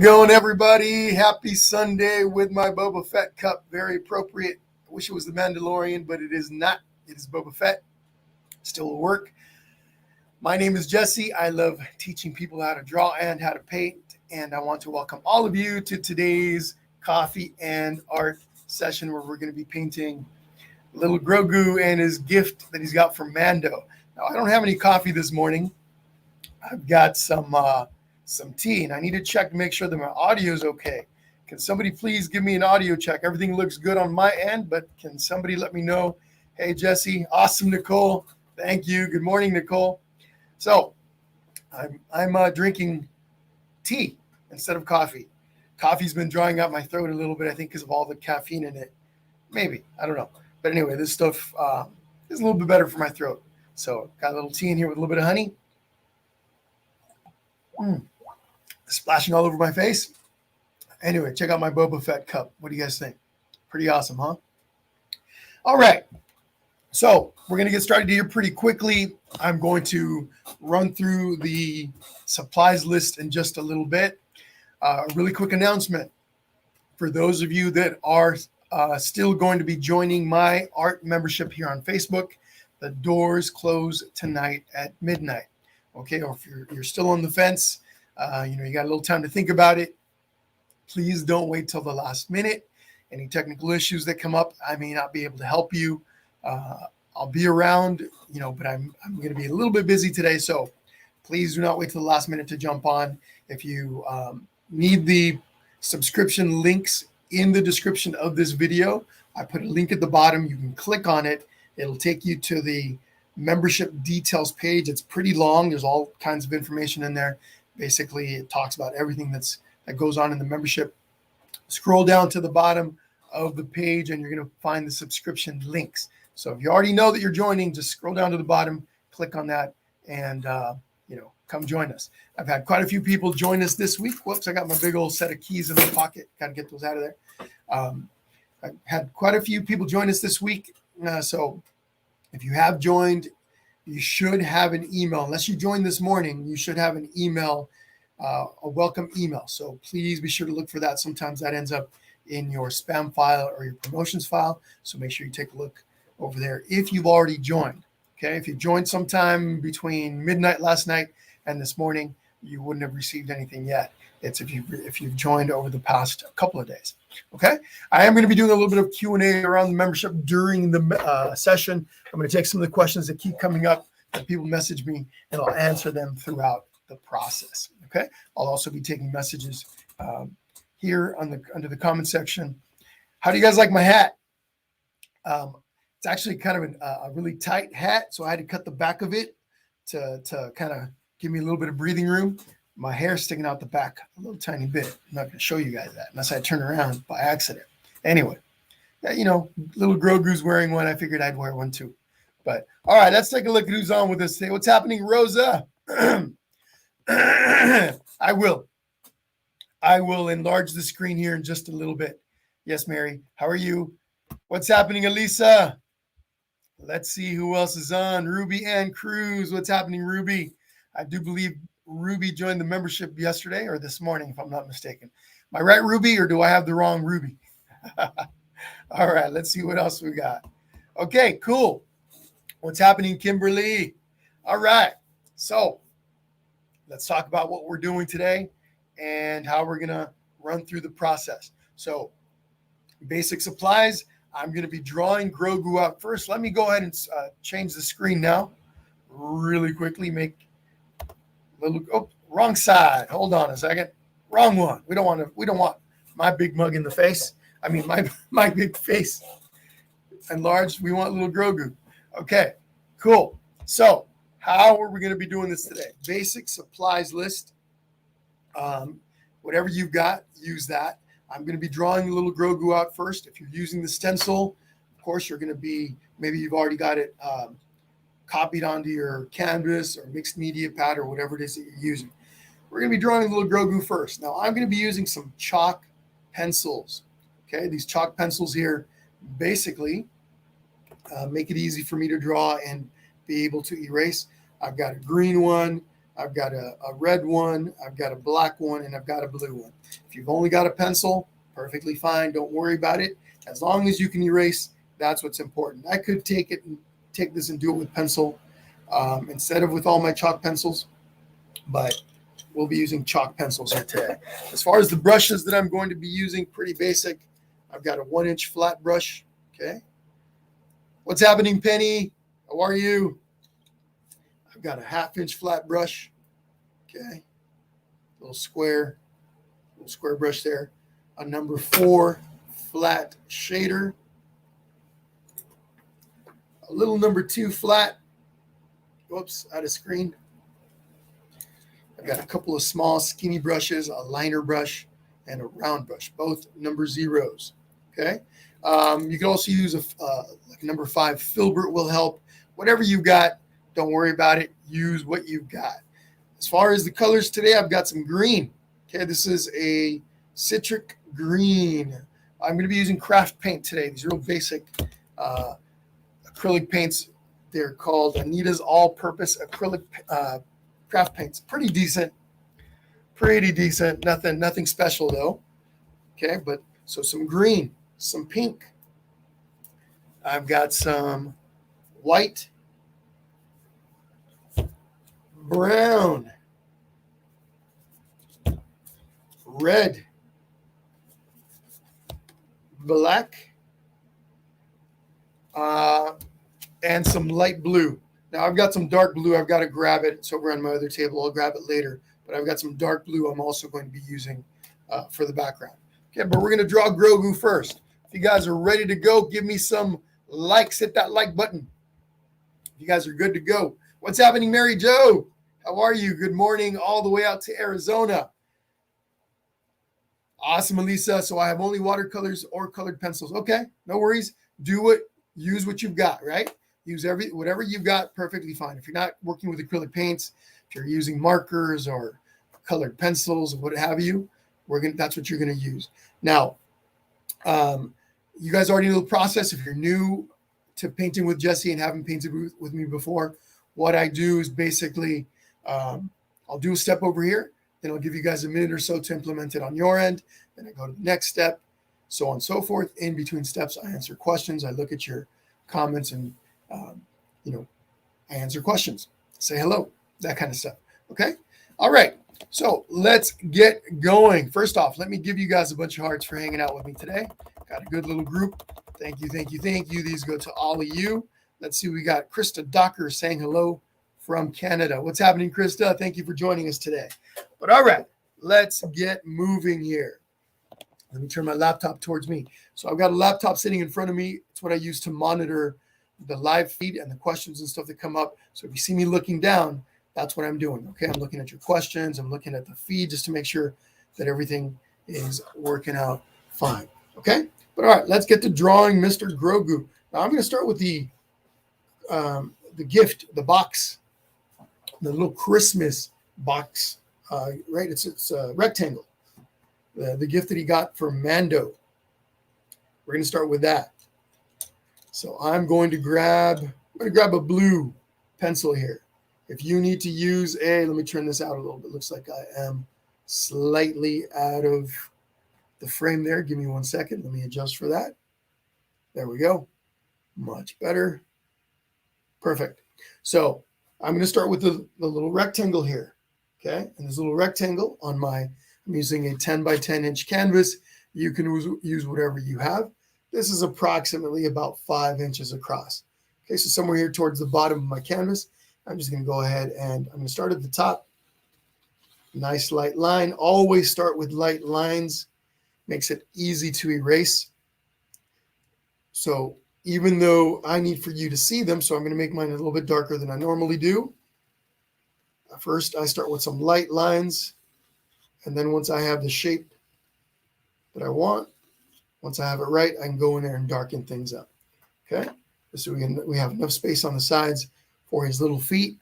going, everybody? Happy Sunday with my Boba Fett cup. Very appropriate. I wish it was the Mandalorian, but it is not. It is Boba Fett. Still at work. My name is Jesse. I love teaching people how to draw and how to paint, and I want to welcome all of you to today's coffee and art session where we're going to be painting little Grogu and his gift that he's got from Mando. Now, I don't have any coffee this morning. I've got some tea, and I need to check to make sure that my audio is okay. Can somebody please give me an audio check? Everything looks good on my end, but can somebody let me know? Hey, Jesse. Awesome, Nicole. Thank you. Good morning, Nicole. So I'm drinking tea instead of coffee. Coffee's been drying out my throat a little bit, I think, because of all the caffeine in it. Maybe. I don't know. But anyway, this stuff is a little bit better for my throat. So got a little tea in here with a little bit of honey. Splashing all over my face. Anyway, check out my Boba Fett cup. What do you guys think? Pretty awesome, huh? All right. So we're going to get started here pretty quickly. I'm going to run through the supplies list in just a little bit. A really quick announcement. For those of you that are still going to be joining my art membership here on Facebook, the doors close tonight at midnight. Okay, or if you're still on the fence, you got a little time to think about it. Please don't wait till the last minute. Any technical issues that come up, I may not be able to help you. I'll be around, but I'm going to be a little bit busy today. So please do not wait till the last minute to jump on. If you need the subscription links in the description of this video, I put a link at the bottom. You can click on it. It'll take you to the membership details page. It's pretty long. There's all kinds of information in there. Basically, it talks about everything that goes on in the membership. Scroll down to the bottom of the page and you're going to find the subscription links. So if you already know that you're joining, just scroll down to the bottom, click on that, and come join us. I've had quite a few people join us this week. Whoops, I got my big old set of keys in my pocket. Got to get those out of there. I've had quite a few people join us this week. So if you have joined, you should have an email. Unless you joined this morning, you should have an email, a welcome email. So please be sure to look for that. Sometimes that ends up in your spam file or your promotions file. So make sure you take a look over there if you've already joined. Okay, if you joined sometime between midnight last night and this morning, you wouldn't have received anything yet. It's if you've joined over the past couple of days. Okay, I am going to be doing a little bit of Q&A around the membership during the session. I'm going to take some of the questions that keep coming up that people message me, and I'll answer them throughout the process. Okay, I'll also be taking messages here under the comment section. How do you guys like my hat? It's actually kind of a really tight hat, so I had to cut the back of it to kind of give me a little bit of breathing room. My hair's sticking out the back a little tiny bit. I'm not going to show you guys that unless I turn around by accident. Anyway, little Grogu's wearing one. I figured I'd wear one too. But all right, let's take a look at who's on with us today. What's happening, Rosa? I will enlarge the screen here in just a little bit. Yes, Mary. How are you? What's happening, Elisa? Let's see who else is on. Ruby Ann Cruz. What's happening, Ruby? I do believe Ruby joined the membership yesterday or this morning, if I'm not mistaken. Am I right, Ruby, or do I have the wrong Ruby? All right, let's see what else we got. Okay, cool. What's happening, Kimberly? All right, so let's talk about what we're doing today and how we're going to run through the process. So basic supplies. I'm going to be drawing Grogu out first. Let me go ahead and change the screen now really quickly. Wrong side. Hold on a second. Wrong one. We don't want my big mug in the face. I mean, my big face enlarged. We want little Grogu. Okay, cool. So how are we going to be doing this today? Basic supplies list. Whatever you've got, use that. I'm going to be drawing a little Grogu out first. If you're using the stencil, of course, you're going to be, maybe you've already got it copied onto your canvas or mixed media pad or whatever it is that you're using. We're going to be drawing a little Grogu first. Now, I'm going to be using some chalk pencils. Okay, these chalk pencils here basically make it easy for me to draw and be able to erase. I've got a green one, I've got a red one, I've got a black one, and I've got a blue one. If you've only got a pencil, perfectly fine. Don't worry about it. As long as you can erase, that's what's important. I could take this and do it with pencil instead of with all my chalk pencils, but we'll be using chalk pencils here today. As far as the brushes that I'm going to be using, pretty basic. I've got a 1-inch flat brush. Okay. What's happening, Penny? How are you? I've got a 1/2-inch flat brush. Okay. Little square brush there. A number 4 flat shader. A little number 2 flat. Whoops, out of screen. I've got a couple of small skinny brushes, a liner brush, and a round brush, both number 0s. Okay. You can also use like number 5 filbert will help. Whatever you've got, don't worry about it. Use what you've got. As far as the colors today, I've got some green. Okay, this is a citric green. I'm going to be using craft paint today. These are real basic acrylic paints. They're called Anita's All-Purpose Acrylic Craft Paints. Pretty decent. Nothing special though. Okay, but so some green, some pink. I've got some white, brown, red, black, and some light blue. Now I've got some dark blue. I've got to grab it. It's over on my other table. I'll grab it later. But I've got some dark blue I'm also going to be using for the background. Okay, but we're going to draw Grogu first. If you guys are ready to go, give me some likes. Hit that like button. If you guys are good to go. What's happening, Mary Jo? How are you? Good morning all the way out to Arizona. Awesome, Elisa. So I have only watercolors or colored pencils. Okay, no worries. Use what you've got, right? Use whatever you've got, perfectly fine. If you're not working with acrylic paints, if you're using markers or colored pencils or what have you, that's what you're going to use. Now, you guys already know the process. If you're new to painting with Jesse and haven't painted with me before, what I do is basically I'll do a step over here, then I'll give you guys a minute or so to implement it on your end. Then I go to the next step, so on and so forth. In between steps, I answer questions. I look at your comments and I answer questions, say hello, that kind of stuff. Okay. All right. So let's get going. First off, let me give you guys a bunch of hearts for hanging out with me today. Got a good little group. Thank you. These go to all of you. Let's see. We got Krista Docker saying hello from Canada. What's happening, Krista? Thank you for joining us today. But all right, let's get moving here. Let me turn my laptop towards me. So I've got a laptop sitting in front of me. It's what I use to monitor the live feed and the questions and stuff that come up. So if you see me looking down, that's what I'm doing. Okay, I'm looking at your questions. I'm looking at the feed just to make sure that everything is working out fine. Okay, but all right, let's get to drawing Mr. Grogu. Now I'm going to start with the gift, the box, the little Christmas box. Right, it's a rectangle. The gift that he got from Mando. We're going to start with that. So I'm going to grab a blue pencil here. If you need to use let me turn this out a little bit. Looks like I am slightly out of the frame there. Give me 1 second. Let me adjust for that. There we go. Much better. Perfect. So I'm going to start with the little rectangle here. Okay. And this little rectangle I'm using a 10 by 10 inch canvas. You can use whatever you have. This is approximately about 5 inches across. Okay, so somewhere here towards the bottom of my canvas, I'm just going to go ahead and I'm going to start at the top. Nice light line. Always start with light lines. Makes it easy to erase. So even though I need for you to see them, so I'm going to make mine a little bit darker than I normally do. First, I start with some light lines. And then once I have the shape that I want, once I have it right, I can go in there and darken things up. Okay, so we have enough space on the sides for his little feet,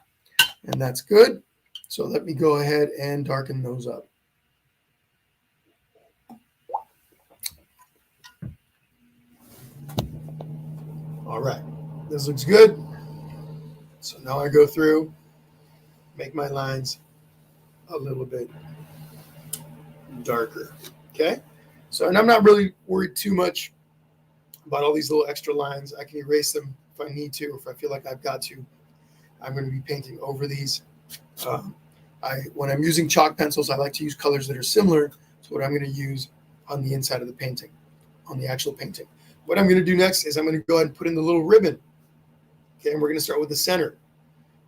and that's good. So let me go ahead and darken those up. All right, this looks good. So now I go through, make my lines a little bit darker. Okay, so, and I'm not really worried too much about all these little extra lines. I can erase them if I need to, if I feel like I've got to. I'm going to be painting over these. When I'm using chalk pencils, I like to use colors that are similar to what I'm going to use on the inside of the painting, on the actual painting. What I'm going to do next is I'm going to go ahead and put in the little ribbon. Okay, and we're going to start with the center.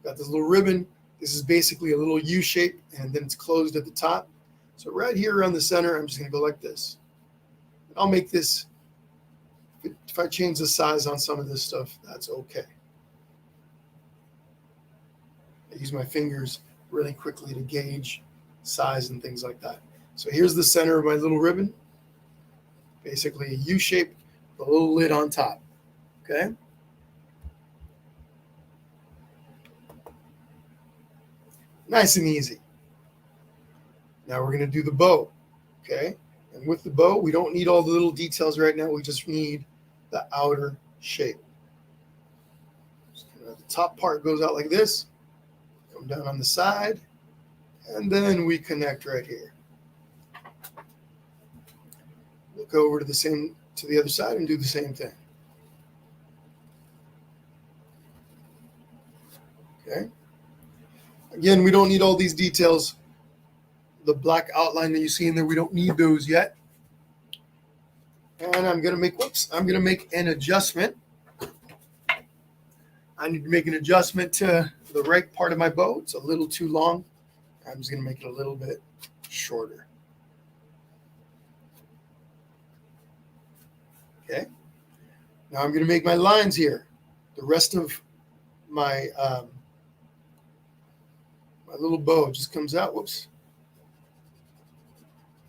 Got this little ribbon. This is basically a little U shape, and then it's closed at the top. So right here around the center, I'm just going to go like this. I'll make this, if I change the size on some of this stuff, that's okay. I use my fingers really quickly to gauge size and things like that. So here's the center of my little ribbon. Basically a U shape with a little lid on top. Okay. Nice and easy. Now we're going to do the bow. Okay. And with the bow, we don't need all the little details right now. We just need the outer shape. So the top part goes out like this. Come down on the side. And then we connect right here. Look over to the other side and do the same thing. Okay. Again, we don't need all these details. The black outline that you see in there, we don't need those yet. And I'm going to make an adjustment. I need to make an adjustment to the right part of my bow. It's a little too long. I'm just going to make it a little bit shorter. Okay. Now I'm going to make my lines here. The rest of my my little bow just comes out. Whoops.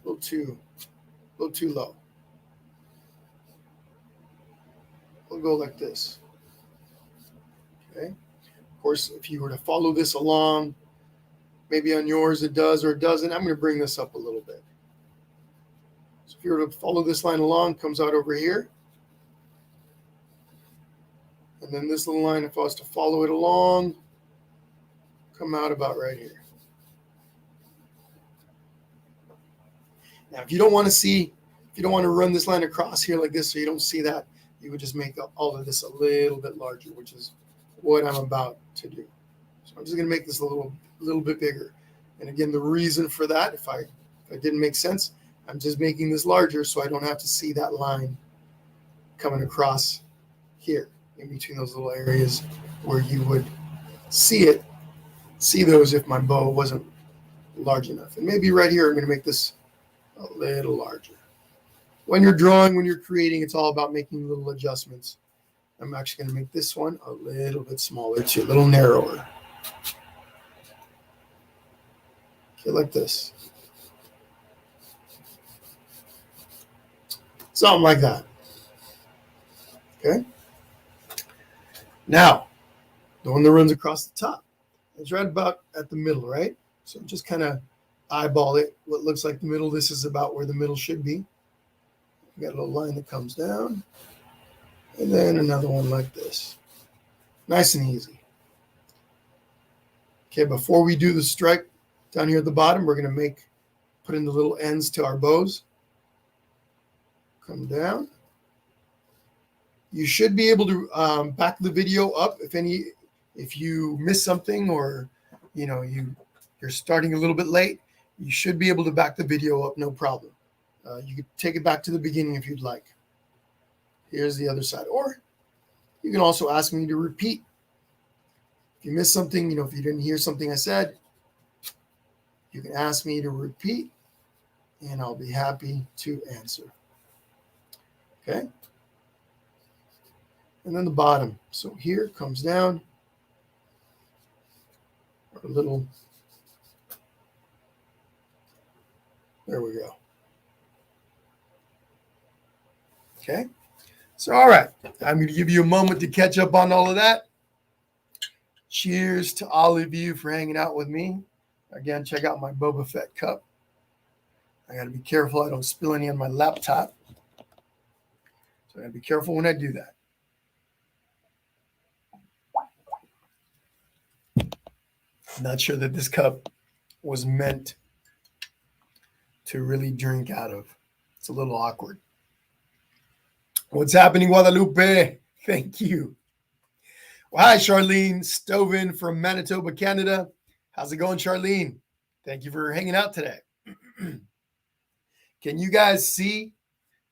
A little too low. We'll go like this. Okay. Of course, if you were to follow this along, maybe on yours it does or it doesn't. I'm going to bring this up a little bit. So if you were to follow this line along, comes out over here. And then this little line, if I was to follow it along, come out about right here. Now, if you don't want to run this line across here like this so you don't see that, you would just make all of this a little bit larger, which is what I'm about to do. So I'm just going to make this a little bit bigger. And again, the reason for that, if it didn't make sense, I'm just making this larger so I don't have to see that line coming across here in between those little areas where you would see those if my bow wasn't large enough. And maybe right here, I'm going to make this a little larger. When you're drawing, when you're creating, it's all about making little adjustments. I'm actually going to make this one a little bit smaller too, a little narrower. Okay, like this. Something like that. Okay. Now, the one that runs across the top. It's right about at the middle, right? So just kind of eyeball it. What looks like the middle, this is about where the middle should be. You got a little line that comes down. And then another one like this. Nice and easy. Okay, before we do the stripe down here at the bottom, we're going to put in the little ends to our bows. Come down. You should be able to back the video up if you miss something or you're starting a little bit late. You should be able to back the video up, no problem. You could take it back to the beginning if you'd like. Here's the other side. Or you can also ask me to repeat. If you missed something, if you didn't hear something I said, you can ask me to repeat, and I'll be happy to answer. Okay? And then the bottom. So here comes down a little. There we go. Okay. So, all right. I'm going to give you a moment to catch up on all of that. Cheers to all of you for hanging out with me. Again, check out my Boba Fett cup. I got to be careful I don't spill any on my laptop. So I got to be careful when I do that. Not sure that this cup was meant to really drink out of. It's a little awkward. What's happening, Guadalupe? Thank you. Well, hi, Charlene Stovin from Manitoba, Canada. How's it going, Charlene? Thank you for hanging out today. Can you guys see?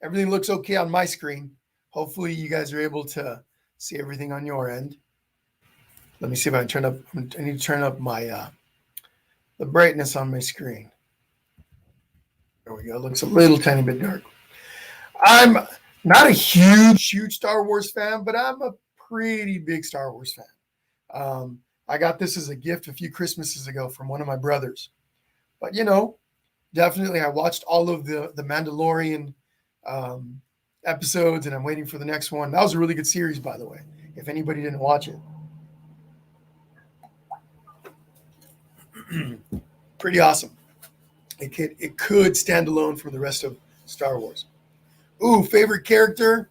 Everything looks okay on my screen. Hopefully you guys are able to see everything on your end. Let me see if I can turn up. I need to turn up my the brightness on my screen. There we go. It looks a little tiny bit dark. I'm not a huge Star Wars fan, but I'm a pretty big Star Wars fan. I got this as a gift a few Christmases ago from one of my brothers. But, definitely I watched all of the Mandalorian episodes, and I'm waiting for the next one. That was a really good series, by the way, if anybody didn't watch it. Pretty awesome. It could stand alone from the rest of Star Wars. Ooh, favorite character?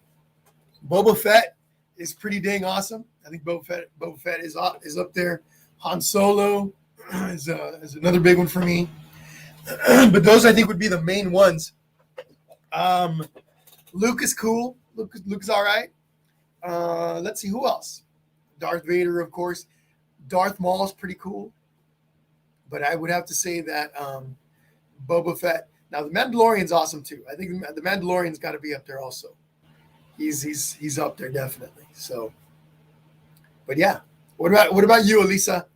Boba Fett is pretty dang awesome. I think Boba Fett is up there. Han Solo is another big one for me. But those I think would be the main ones. Luke is cool. Luke is all right. Let's see who else. Darth Vader, of course. Darth Maul is pretty cool. But I would have to say that Boba Fett. Now the Mandalorian's awesome too. I think the Mandalorian's got to be up there also. He's up there definitely. So, but yeah. What about you, Elisa?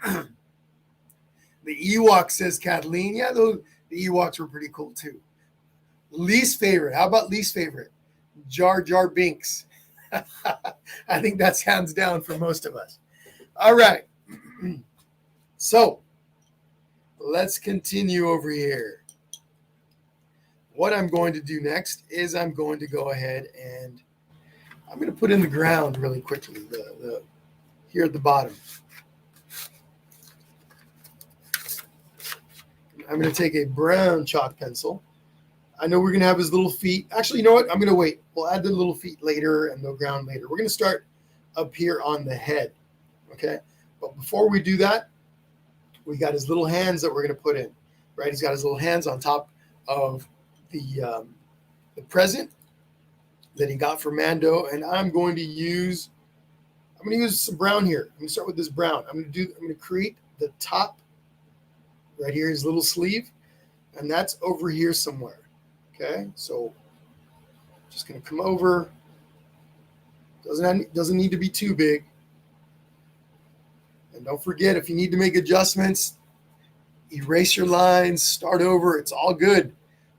The Ewoks, says Kathleen. Yeah, the Ewoks were pretty cool too. Least favorite. How about least favorite? Jar Jar Binks. I think that's hands down for most of us. All right. So let's continue over here. What I'm going to do next is I'm going to go ahead and I'm going to put in the ground really quickly, the here at the bottom. I'm going to take a brown chalk pencil. I know we're going to have his little feet. Actually, you know what? I'm going to wait. We'll add the little feet later and the ground later. We're going to start up here on the head, okay? But before we do that, we got his little hands that we're going to put in, right? He's got his little hands on top of the present that he got from Mando, and I'm going to use some brown here. I'm going to start with this brown. I'm going to create the top right here, his little sleeve, and that's over here somewhere. Okay, so just going to come over. Doesn't need to be too big. And don't forget, if you need to make adjustments, erase your lines, start over. It's all good.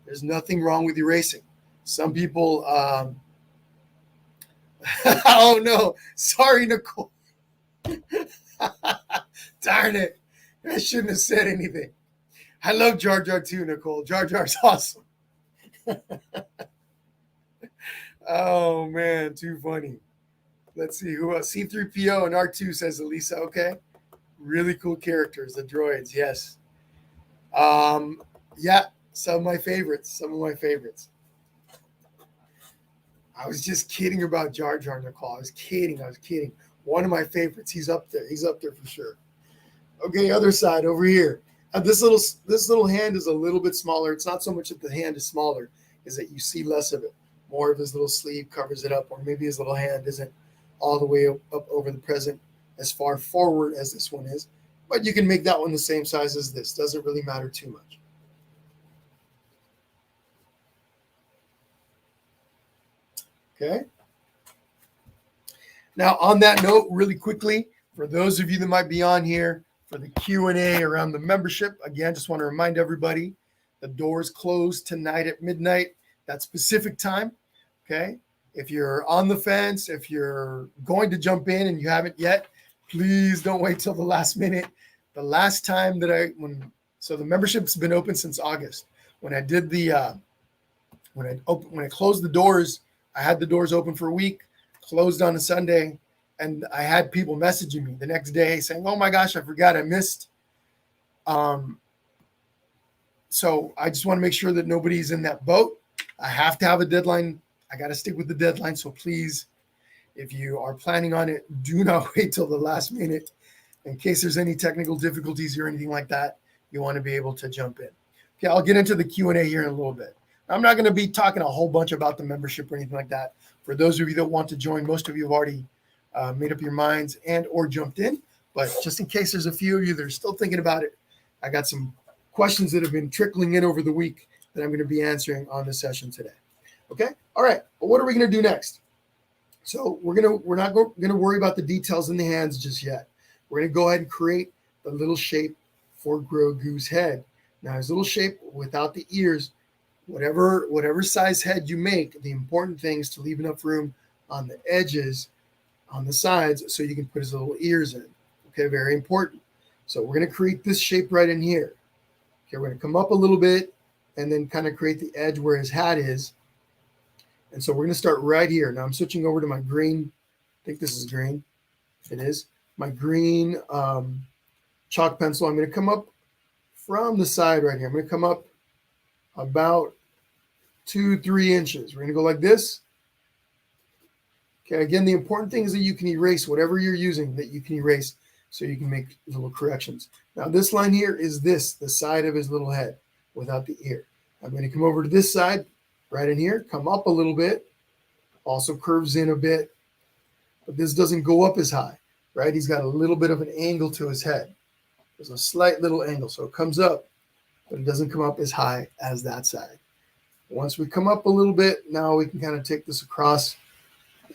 There's nothing wrong with erasing. Some people, oh no, sorry, Nicole. Darn it. I shouldn't have said anything. I love Jar Jar too, Nicole. Jar Jar's awesome. Oh man, too funny. Let's see who else. C-3PO and R2, says Elisa. Okay. Really cool characters, the droids, yes. Yeah, some of my favorites. I was just kidding about Jar Jar, Nicole. I was kidding. One of my favorites. He's up there for sure. Okay, other side over here. This little hand is a little bit smaller. It's not so much that the hand is smaller, is that you see less of it. More of his little sleeve covers it up, or maybe his little hand isn't all the way up over the present as far forward as this one is. But you can make that one the same size as this. Doesn't really matter too much. Okay. Now, on that note, really quickly, for those of you that might be on here for the Q&A around the membership, again, just want to remind everybody, the doors close tonight at midnight. That's Pacific time, okay? If you're on the fence, if you're going to jump in and you haven't yet, please don't wait till the last minute. The last time that so the membership's been open since August. When I did when I closed the doors, I had the doors open for a week, closed on a Sunday, and I had people messaging me the next day saying, "Oh my gosh, I forgot, I missed." So I just want to make sure that nobody's in that boat. I have to have a deadline. I got to stick with the deadline. So please, if you are planning on it, do not wait till the last minute in case there's any technical difficulties or anything like that, you want to be able to jump in. Okay, I'll get into the Q&A here in a little bit. I'm not going to be talking a whole bunch about the membership or anything like that. For those of you that want to join, most of you have already made up your minds and or jumped in. But just in case there's a few of you that are still thinking about it, I got some questions that have been trickling in over the week that I'm going to be answering on this session today. Okay, all right. But what are we going to do next? So we're not going to worry about the details in the hands just yet. We're going to go ahead and create the little shape for Grogu's head. Now his little shape without the ears, whatever size head you make, the important thing is to leave enough room on the edges, on the sides, so you can put his little ears in. Okay, very important. So we're going to create this shape right in here. Okay, we're going to come up a little bit and then kind of create the edge where his hat is. And so we're going to start right here. Now I'm switching over to my green. I think this is green. It is. My green chalk pencil. I'm going to come up from the side right here. I'm going to come up about 2-3 inches. We're going to go like this. Okay, again, the important thing is that you can erase whatever you're using, that you can erase so you can make little corrections. Now this line here is the side of his little head without the ear. I'm going to come over to this side right in here, come up a little bit, also curves in a bit, but this doesn't go up as high, right? He's got a little bit of an angle to his head. There's a slight little angle, so it comes up, but it doesn't come up as high as that side. Once we come up a little bit, now we can kind of take this across,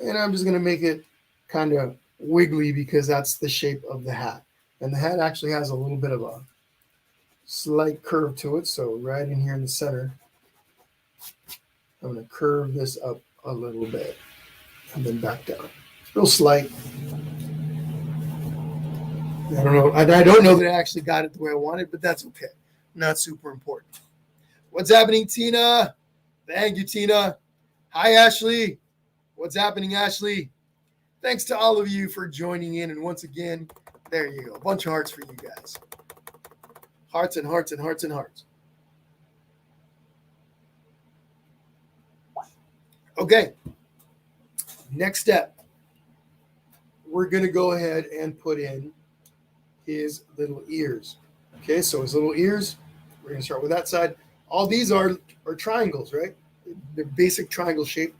and I'm just going to make it kind of wiggly because that's the shape of the hat. And the hat actually has a little bit of a slight curve to it, so right in here in the center, I'm going to curve this up a little bit and then back down. It's real slight. I don't know. I don't know that I actually got it the way I wanted, but that's okay. Not super important. What's happening, Tina? Thank you, Tina. Hi, Ashley. What's happening, Ashley? Thanks to all of you for joining in. And once again, there you go. A bunch of hearts for you guys. Hearts and hearts and hearts and hearts. Okay. Next step. We're going to go ahead and put in his little ears. Okay, so his little ears, we're going to start with that side. All these are triangles, right? They're basic triangle shape.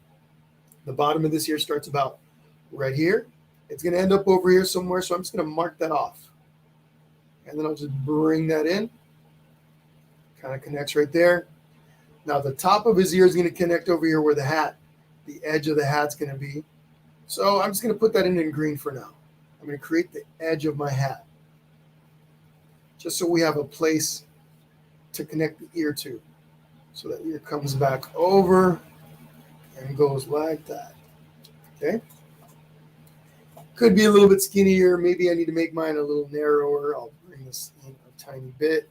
The bottom of this ear starts about right here. It's going to end up over here somewhere, so I'm just going to mark that off. And then I'll just bring that in. Kind of connects right there. Now the top of his ear is going to connect over here where the edge of the hat's going to be. So I'm just going to put that in green for now. I'm going to create the edge of my hat, just so we have a place to connect the ear to. So that ear comes back over and goes like that. Okay? Could be a little bit skinnier. Maybe I need to make mine a little narrower. I'll bring this in a tiny bit.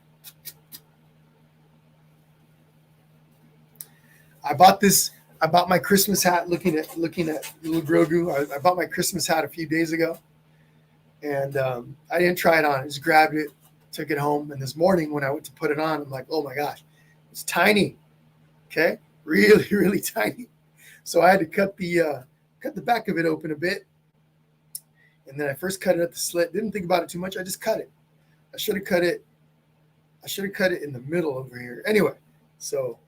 I bought my Christmas hat looking at little Grogu. I bought my Christmas hat a few days ago. And I didn't try it on. I just grabbed it, took it home. And this morning when I went to put it on, I'm like, oh my gosh, it's tiny. Okay? Really, really tiny. So I had to cut the back of it open a bit. And then I first cut it at the slit. Didn't think about it too much. I just cut it. I should have cut it in the middle over here. Anyway, so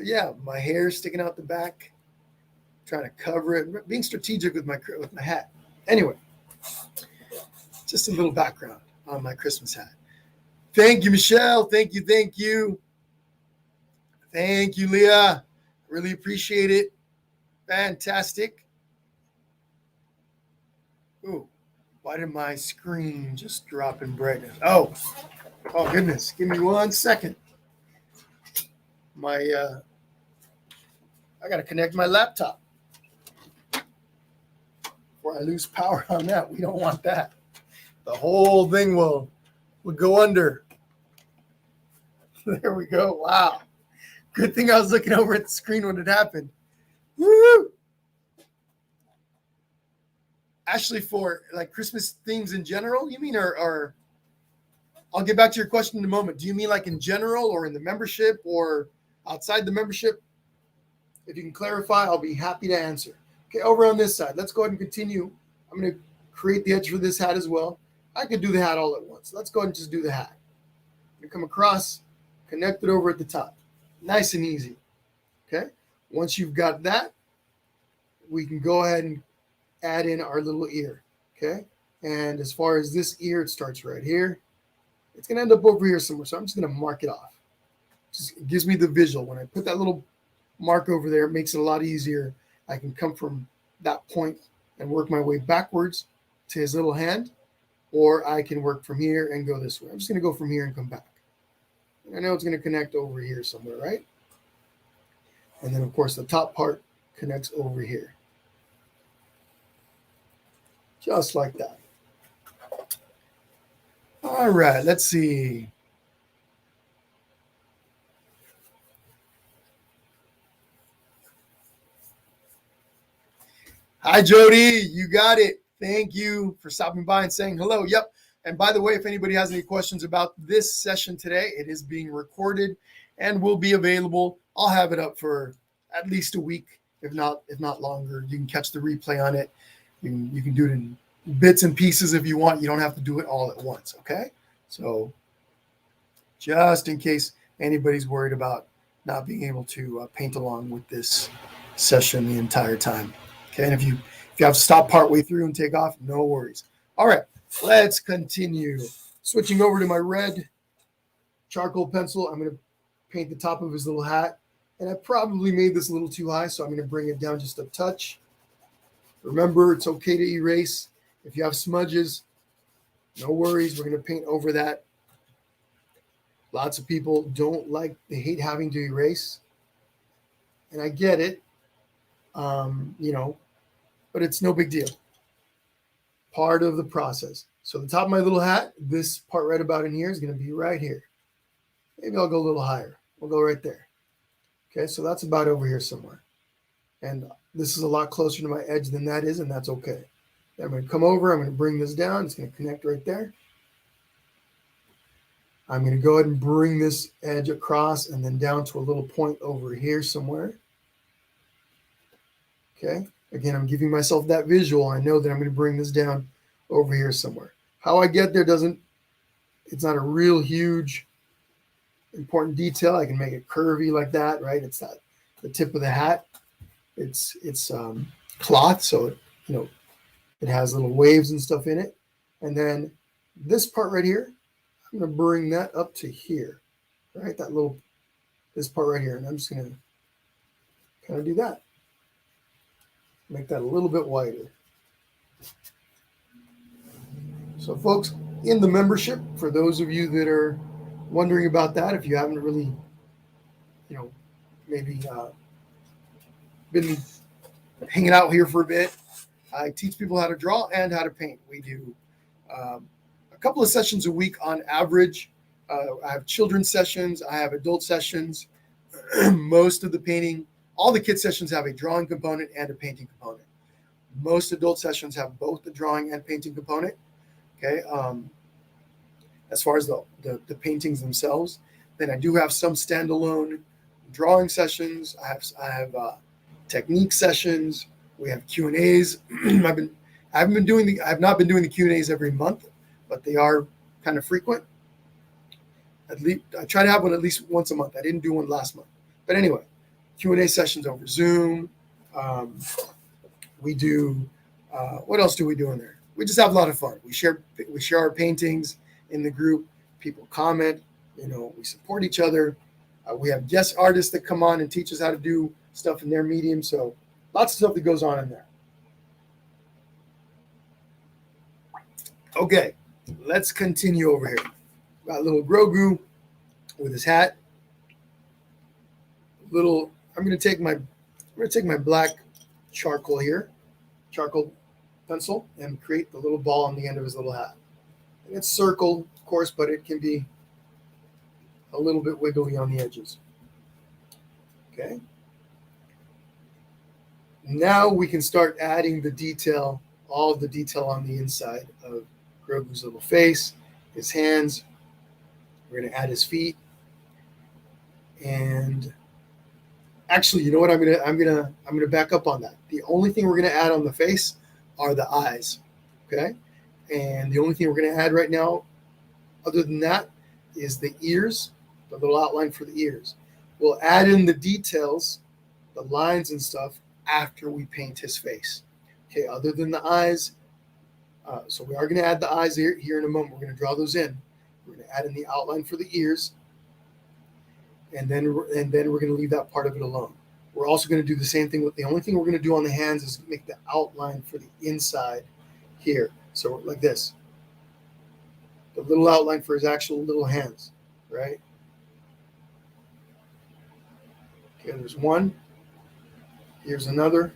yeah, my hair sticking out the back, trying to cover it, being strategic with my hat. Anyway, just a little background on my Christmas hat. Thank you, Michelle. Thank you. Thank you, Leah. Really appreciate it. Fantastic. Ooh, why did my screen just drop in brightness? Oh goodness. Give me 1 second. I got to connect my laptop before I lose power on that. We don't want that. The whole thing will go under. There we go. Wow. Good thing I was looking over at the screen when it happened. Woo! Actually, for like Christmas themes in general, you mean, or I'll get back to your question in a moment. Do you mean like in general or in the membership or outside the membership? If you can clarify, I'll be happy to answer. Okay, over on this side, let's go ahead and continue. I'm going to create the edge for this hat as well. I could do the hat all at once. Let's go ahead and just do the hat. You come across, connect it over at the top. Nice and easy. Okay. Once you've got that, we can go ahead and add in our little ear. Okay. And as far as this ear, it starts right here. It's going to end up over here somewhere. So I'm just going to mark it off. It gives me the visual. When I put that little mark over there, it makes it a lot easier. I can come from that point and work my way backwards to his little hand, or I can work from here and go this way. I'm just going to go from here and come back. I know it's going to connect over here somewhere, right? And then, of course, the top part connects over here. Just like that. All right, let's see. Hi, Jody. You got it. Thank you for stopping by and saying hello. Yep. And by the way, if anybody has any questions about this session today, it is being recorded and will be available. I'll have it up for at least a week, if not longer. You can catch the replay on it. You can do it in bits and pieces if you want. You don't have to do it all at once, okay? So just in case anybody's worried about not being able to paint along with this session the entire time. Okay, and if you have to stop partway through and take off, no worries. All right, let's continue. Switching over to my red charcoal pencil, I'm going to paint the top of his little hat. And I probably made this a little too high, so I'm going to bring it down just a touch. Remember, it's okay to erase. If you have smudges, no worries. We're going to paint over that. Lots of people they hate having to erase. And I get it, but it's no big deal. Part of the process. So the top of my little hat, this part right about in here is going to be right here. Maybe I'll go a little higher. We'll go right there. Okay, so that's about over here somewhere. And this is a lot closer to my edge than that is, and that's okay. I'm going to come over. I'm going to bring this down. It's going to connect right there. I'm going to go ahead and bring this edge across and then down to a little point over here somewhere. Okay. Again, I'm giving myself that visual. I know that I'm going to bring this down over here somewhere. How I get there it's not a real huge important detail. I can make it curvy like that, right? It's that the tip of the hat. It's cloth, so it has little waves and stuff in it. And then this part right here, I'm going to bring that up to here, right? This part right here, and I'm just going to kind of do that. Make that a little bit wider. So, folks, in the membership, for those of you that are wondering about that, if you haven't really, maybe been hanging out here for a bit, I teach people how to draw and how to paint. We do a couple of sessions a week on average. I have children's sessions. I have adult sessions. Most of the painting, all the kids sessions have a drawing component and a painting component. Most adult sessions have both the drawing and painting component. Okay. As far as the paintings themselves, then I do have some standalone drawing sessions. I have technique sessions. We have Q&As. I've not been doing the Q&As every month, but they are kind of frequent. At least I try to have one at least once a month. I didn't do one last month, but anyway, Q&A sessions over Zoom. We do. What else do we do in there? We just have a lot of fun. We share our paintings in the group. People comment. We support each other. We have guest artists that come on and teach us how to do stuff in their medium. So lots of stuff that goes on in there. Okay, let's continue over here. Got little Grogu with his hat. I'm going to take my black charcoal pencil, and create the little ball on the end of his little hat. And it's circled, of course, but it can be a little bit wiggly on the edges. Okay. Now we can start adding the detail, all of the detail on the inside of Grogu's little face, his hands. We're going to add his feet. And actually, you know what? I'm gonna back up on that. The only thing we're going to add on the face are the eyes. Okay. And the only thing we're going to add right now, other than that, is the ears, the little outline for the ears. We'll add in the details, the lines and stuff, after we paint his face. Okay, other than the eyes, so we are going to add the eyes here in a moment. We're going to draw those in. We're going to add in the outline for the ears, and then we're going to leave that part of it alone. We're also going to do the same thing with the only thing we're going to do on the hands is make the outline for the inside here. So like this, the little outline for his actual little hands, right? Okay, there's one. Here's another.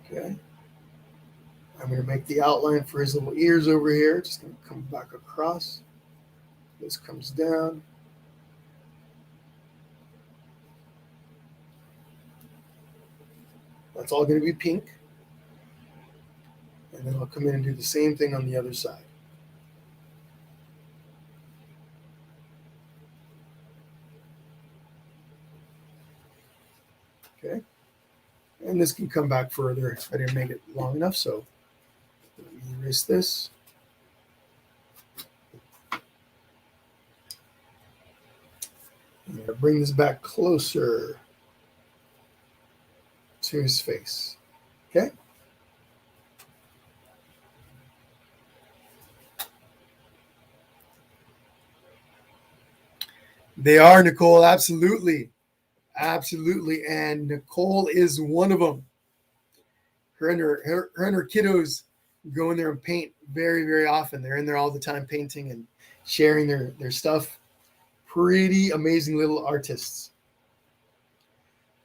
Okay. I'm going to make the outline for his little ears over here. Just going to come back across. This comes down. That's all going to be pink. And then I'll come in and do the same thing on the other side. Okay. And this can come back further. I didn't make it long enough, so let me erase this. I'm going to bring this back closer to his face. Okay. They are, Nicole, absolutely. Absolutely. And Nicole is one of them. Her and her kiddos go in there and paint very, very often. They're in there all the time painting and sharing their stuff. Pretty amazing little artists.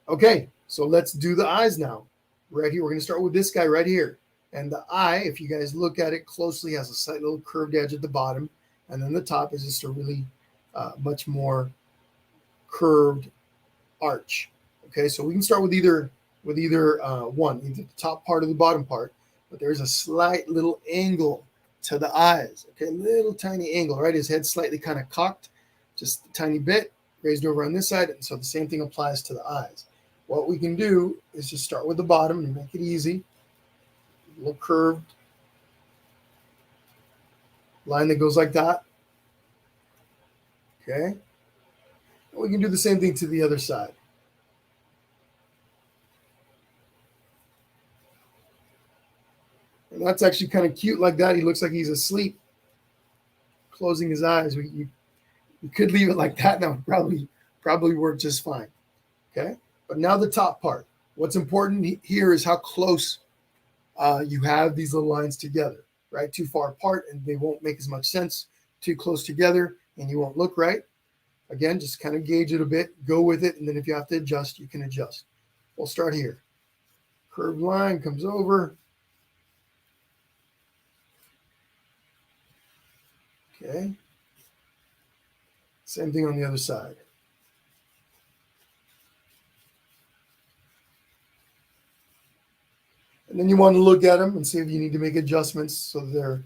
Okay, so let's do the eyes now. Right here, we're going to start with this guy right here. And the eye, if you guys look at it closely, has a slight little curved edge at the bottom. And then the top is just a really much more curved arch. Okay, so we can start with either the top part or the bottom part, but there's a slight little angle to the eyes. Okay, little tiny angle, right? His head's slightly kind of cocked, just a tiny bit, raised over on this side, and so the same thing applies to the eyes. What we can do is just start with the bottom and make it easy. A little curved line that goes like that. Okay, and we can do the same thing to the other side. And that's actually kind of cute like that. He looks like he's asleep, closing his eyes. You could leave it like that. That would probably work just fine. Okay, but now the top part. What's important here is how close you have these little lines together, right? Too far apart and they won't make as much sense. Too close together and you won't look right. Again, just kind of gauge it a bit, go with it, and then if you have to adjust, you can adjust. We'll start here. Curved line comes over. Okay. Same thing on the other side. And then you want to look at them and see if you need to make adjustments so they're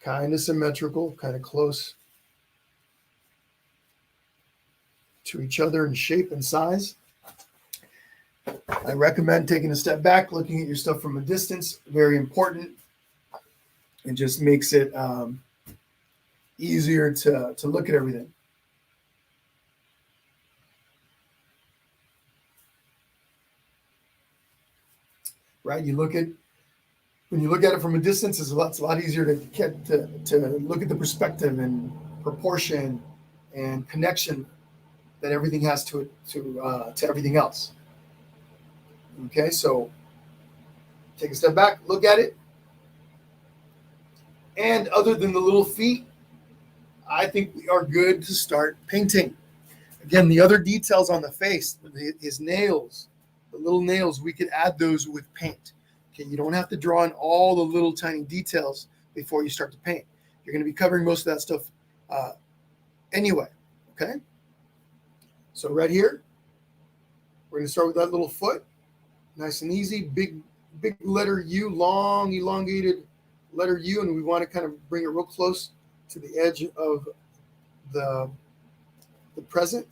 kind of symmetrical, kind of close to each other in shape and size. I recommend taking a step back, looking at your stuff from a distance. Very important. It just makes it easier to look at everything. Right? When you look at it from a distance, it's a lot easier to get to look at the perspective and proportion and connection that everything has to everything else. Okay, so take a step back, look at it. And other than the little feet, I think we are good to start painting. Again, the other details on the face, his nails, the little nails, we could add those with paint. Okay, you don't have to draw in all the little tiny details before you start to paint. You're going to be covering most of that stuff anyway. Okay, so right here, we're going to start with that little foot. Nice and easy, big letter U, long elongated letter U, and we want to kind of bring it real close to the edge of the present.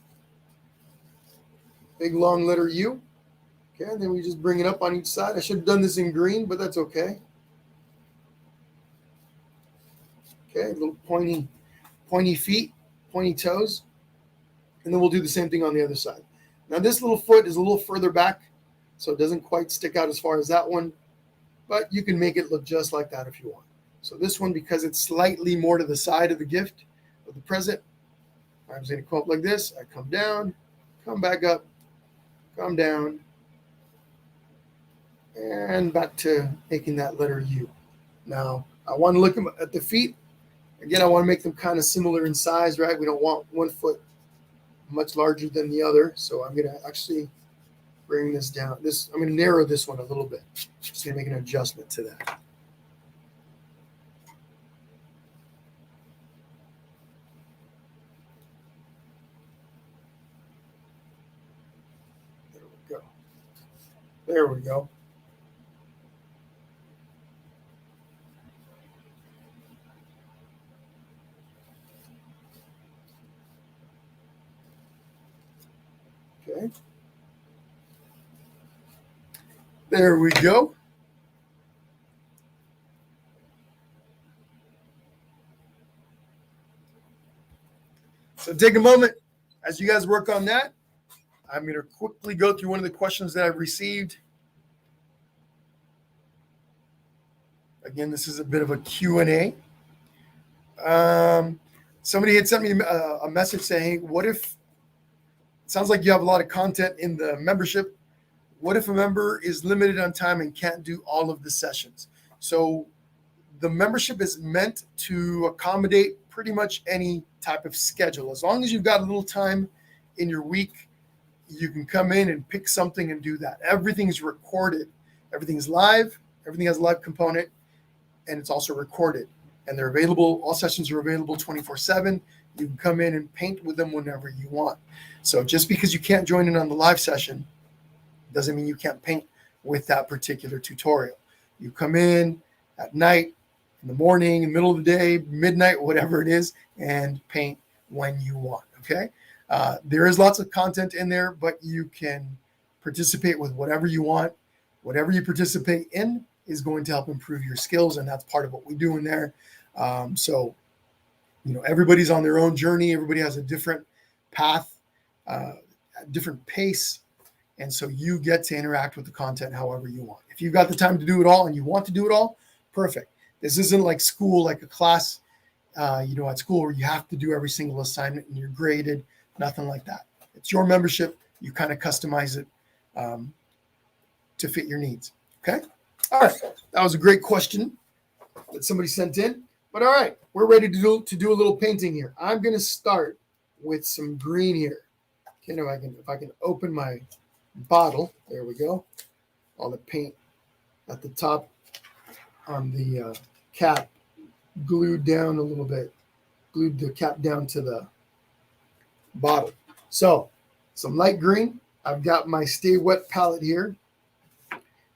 Big long letter U. Okay, and then we just bring it up on each side. I should have done this in green, but that's okay. Okay, little pointy feet, pointy toes. And then we'll do the same thing on the other side. Now this little foot is a little further back, so it doesn't quite stick out as far as that one, but you can make it look just like that if you want. So this one, because it's slightly more to the side of the gift, of the present, I'm just going to come up like this. I come down, come back up, come down, and back to making that letter U. Now, I want to look at the feet. Again, I want to make them kind of similar in size, right? We don't want one foot much larger than the other. So I'm going to actually bring this down. I'm going to narrow this one a little bit. Just going to make an adjustment to that. There we go. There we go. Okay. There we go. So take a moment as you guys work on that. I'm going to quickly go through one of the questions that I've received. Again, this is a bit of a Q&A. Somebody had sent me a message saying, what if, it sounds like you have a lot of content in the membership. What if a member is limited on time and can't do all of the sessions? So the membership is meant to accommodate pretty much any type of schedule. As long as you've got a little time in your week, you can come in and pick something and do that. Everything's recorded. Everything's live. Everything has a live component, and it's also recorded. And they're available. All sessions are available 24/7. You can come in and paint with them whenever you want. So just because you can't join in on the live session doesn't mean you can't paint with that particular tutorial. You come in at night, in the morning, in the middle of the day, midnight, whatever it is, and paint when you want, okay? There is lots of content in there, but you can participate with whatever you want. Whatever you participate in is going to help improve your skills, and that's part of what we do in there. So, everybody's on their own journey. Everybody has a different path, a different pace, and so you get to interact with the content however you want. If you've got the time to do it all and you want to do it all, perfect. This isn't like school, like a class, at school where you have to do every single assignment and you're graded, nothing like that. It's your membership. You kind of customize it to fit your needs. Okay. All right. That was a great question that somebody sent in. But all right, we're ready to do a little painting here. I'm going to start with some green here. Okay, if I can open my bottle, there we go. All the paint at the top on the cap glued down a little bit, glued the cap down to the bottle. So some light green. I've got my Stay Wet palette here.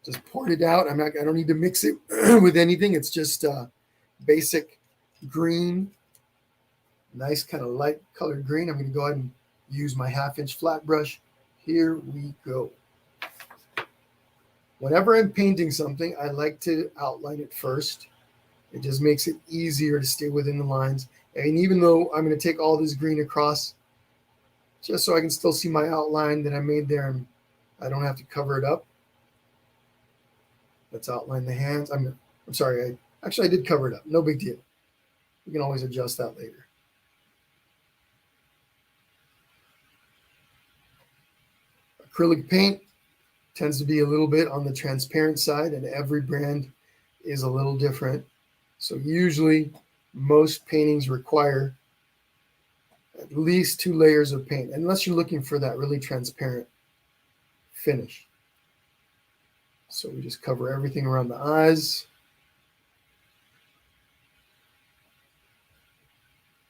Just poured it out. I don't need to mix it with anything. It's just basic green, nice kind of light colored green. I'm going to go ahead and use my 1/2-inch flat brush. Here we go. Whenever I'm painting something, I like to outline it first. It just makes it easier to stay within the lines. And even though I'm going to take all this green across, just so I can still see my outline that I made there, and I don't have to cover it up. Let's outline the hands. I'm sorry. I did cover it up. No big deal. We can always adjust that later. Acrylic paint tends to be a little bit on the transparent side, and every brand is a little different. So usually most paintings require at least 2 layers of paint, unless you're looking for that really transparent finish. So we just cover everything around the eyes.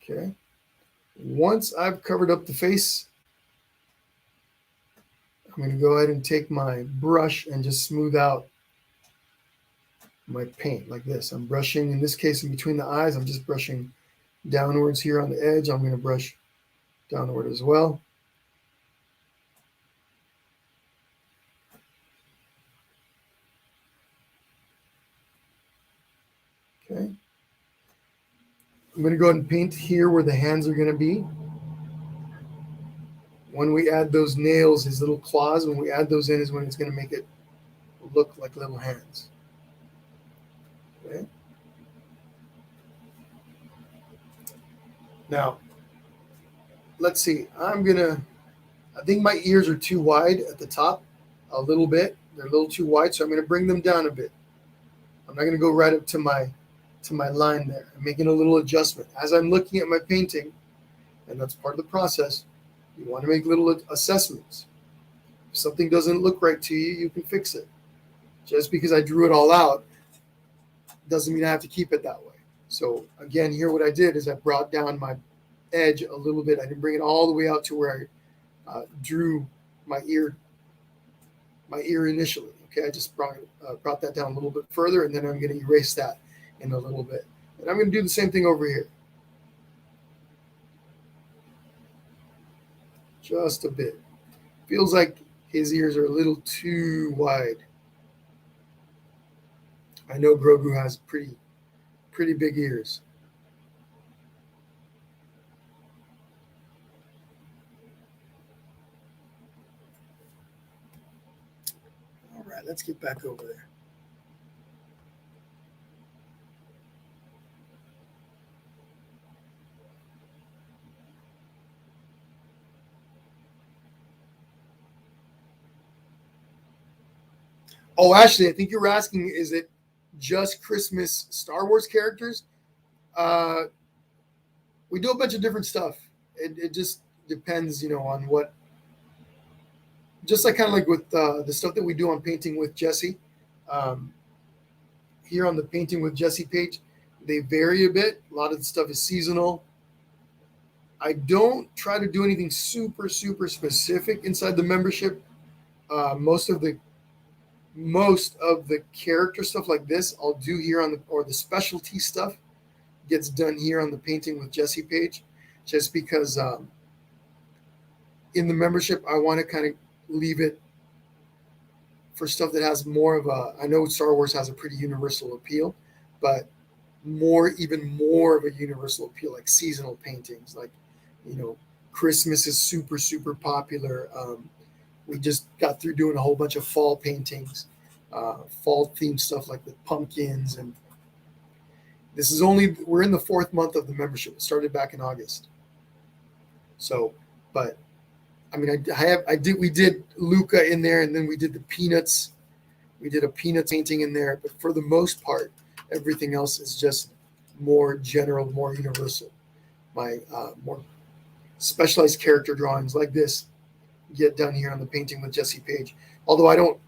Okay. Once I've covered up the face, I'm going to go ahead and take my brush and just smooth out my paint like this. I'm brushing, in this case, in between the eyes. I'm just brushing downwards here on the edge. I'm going to brush downward as well. Okay. I'm going to go ahead and paint here where the hands are going to be. When we add those nails, his little claws, when we add those in is when it's going to make it look like little hands. Okay. Now, let's see. I think my ears are too wide at the top a little bit. They're a little too wide, so I'm going to bring them down a bit. I'm not going to go right up to my line there. I'm making a little adjustment. As I'm looking at my painting, and that's part of the process, you want to make little assessments. If something doesn't look right to you, you can fix it. Just because I drew it all out doesn't mean I have to keep it that way. So again, here what I did is I brought down my edge a little bit. I didn't bring it all the way out to where I drew my ear initially. Okay, I just brought that down a little bit further, and then I'm going to erase that in a little bit. And I'm going to do the same thing over here. Just a bit. Feels like his ears are a little too wide. I know Grogu has pretty big ears. All right, let's get back over there. Oh, Ashley, I think you were asking, is it just Christmas Star Wars characters? We do a bunch of different stuff. It just depends, on what. Just like kind of like with the stuff that we do on Painting with Jesse. Here on the Painting with Jesse page, they vary a bit. A lot of the stuff is seasonal. I don't try to do anything super, super specific inside the membership. Most of the character stuff like this I'll do here or the specialty stuff gets done here on the Painting with Jesse page, just because in the membership I want to kind of leave it for stuff that has more of I know Star Wars has a pretty universal appeal, but even more of a universal appeal, like seasonal paintings, like Christmas is super, super popular. We just got through doing a whole bunch of fall paintings, fall themed stuff like with pumpkins. And we're in the 4th month of the membership. It started back in August. So, but I mean, we did Luca in there, and then we did the Peanuts. We did a Peanuts painting in there, but for the most part, everything else is just more general, more universal. My more specialized character drawings like this get done here on the Painting with Jesse page. Although I don't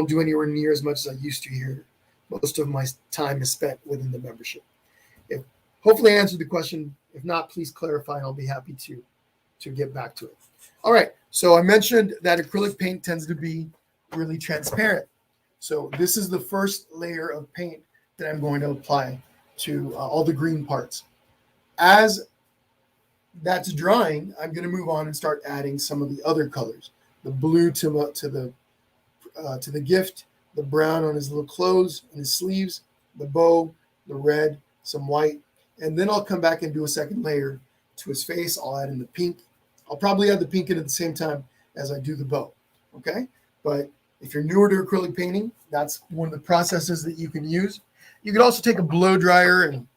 do anywhere near as much as I used to here. Most of my time is spent within the membership. Hopefully I answered the question. If not, please clarify, and I'll be happy to get back to it. All right, so I mentioned that acrylic paint tends to be really transparent. So this is the first layer of paint that I'm going to apply to all the green parts. As that's drying, I'm going to move on and start adding some of the other colors. The blue to the gift, the brown on his little clothes and his sleeves, the bow, the red, some white, and then I'll come back and do a second layer to his face. I'll add in the pink. I'll probably add the pink in at the same time as I do the bow. Okay, but if you're newer to acrylic painting, that's one of the processes that you can use. You could also take a blow dryer and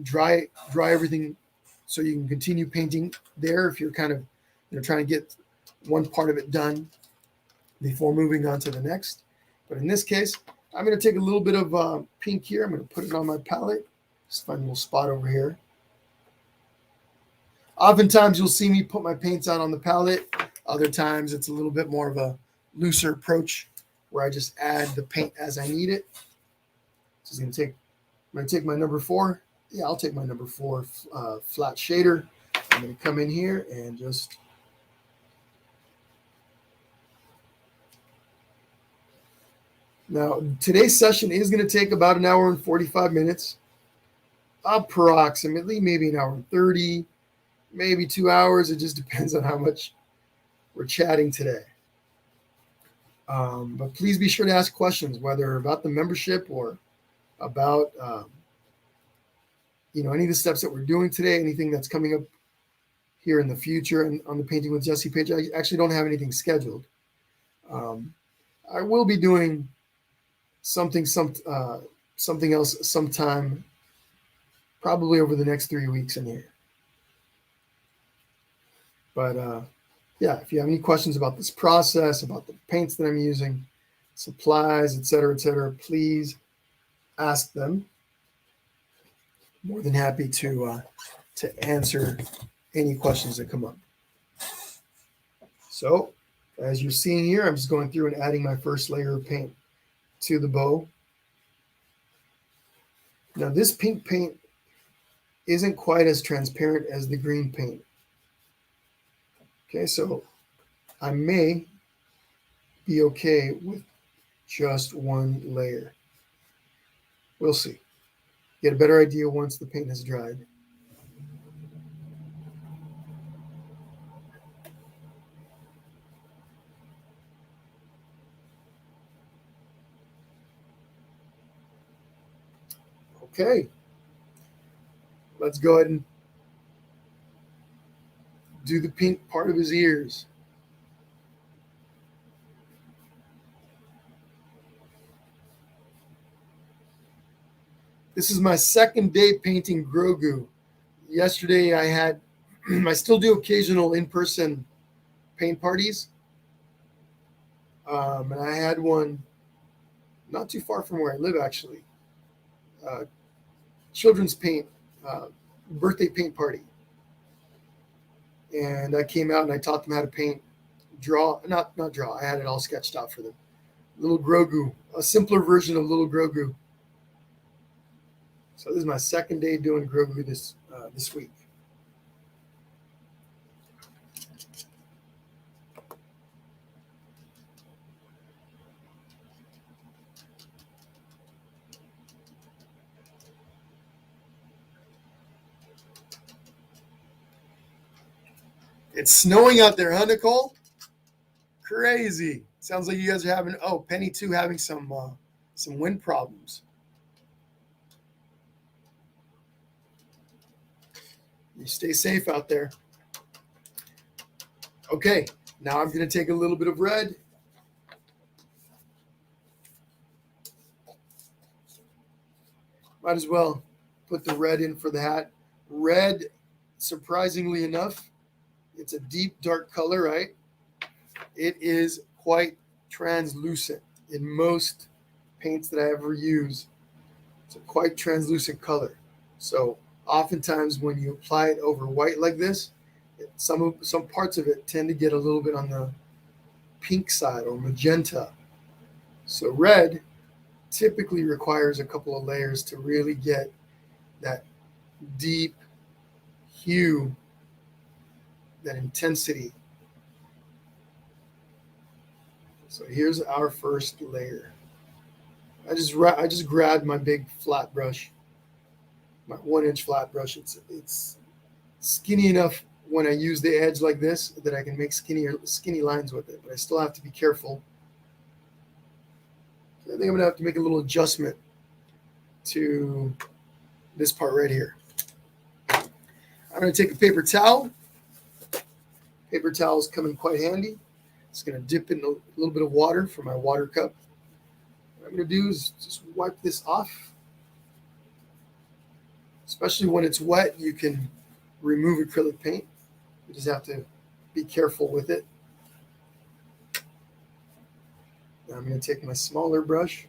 dry everything so you can continue painting there if you're kind of trying to get one part of it done before moving on to the next. But in this case, I'm going to take a little bit of pink here. I'm going to put it on my palette. Just find a little spot over here. Oftentimes you'll see me put my paints out on the palette. Other times it's a little bit more of a looser approach where I just add the paint as I need it. So I'm going to take my number 4. Yeah, I'll take my number 4 flat shader. I'm going to come in here and just now today's session is going to take about 1 hour and 45 minutes, approximately, maybe 1 hour and 30, maybe 2 hours. It just depends on how much we're chatting today. But please be sure to ask questions, whether about the membership or about any of the steps that we're doing today, anything that's coming up here in the future and on the Painting with Jesse page, I actually don't have anything scheduled. I will be doing something else sometime, probably over the next 3 weeks in here. But yeah, if you have any questions about this process, about the paints that I'm using, supplies, etc., please ask them. More than happy to answer any questions that come up. So, as you're seeing here, I'm just going through and adding my first layer of paint to the bow. Now, this pink paint isn't quite as transparent as the green paint. Okay, so I may be okay with just one layer. We'll see. Get a better idea once the paint has dried. Okay, let's go ahead and do the pink part of his ears. This is my second day painting Grogu. Yesterday I still do occasional in-person paint parties. And I had one not too far from where I live, actually. Children's paint, birthday paint party. And I came out and I taught them how to paint, not draw. I had it all sketched out for them. Little Grogu, a simpler version of Little Grogu. So this is my second day doing Grogu this week. It's snowing out there, huh, Nicole? Crazy. Sounds like you guys are having, Penny too, having some wind problems. You stay safe out there. Okay, now I'm going to take a little bit of red. Might as well put the red in for the hat. Red, surprisingly enough, it's a deep, dark color, right? It is quite translucent. In most paints that I ever use, it's a quite translucent color. So oftentimes when you apply it over white like this, some parts of it tend to get a little bit on the pink side or magenta. So red typically requires a couple of layers to really get that deep hue, that intensity. So here's our first layer. I just grabbed my big flat brush, my 1-inch flat brush. It's skinny enough when I use the edge like this that I can make skinny lines with it, but I still have to be careful. So I think I'm gonna have to make a little adjustment to this part right here. I'm gonna take a paper towel. Paper towels come in quite handy. Just gonna dip in a little bit of water from my water cup. What I'm gonna do is just wipe this off. Especially when it's wet, you can remove acrylic paint. You just have to be careful with it. Now I'm going to take my smaller brush.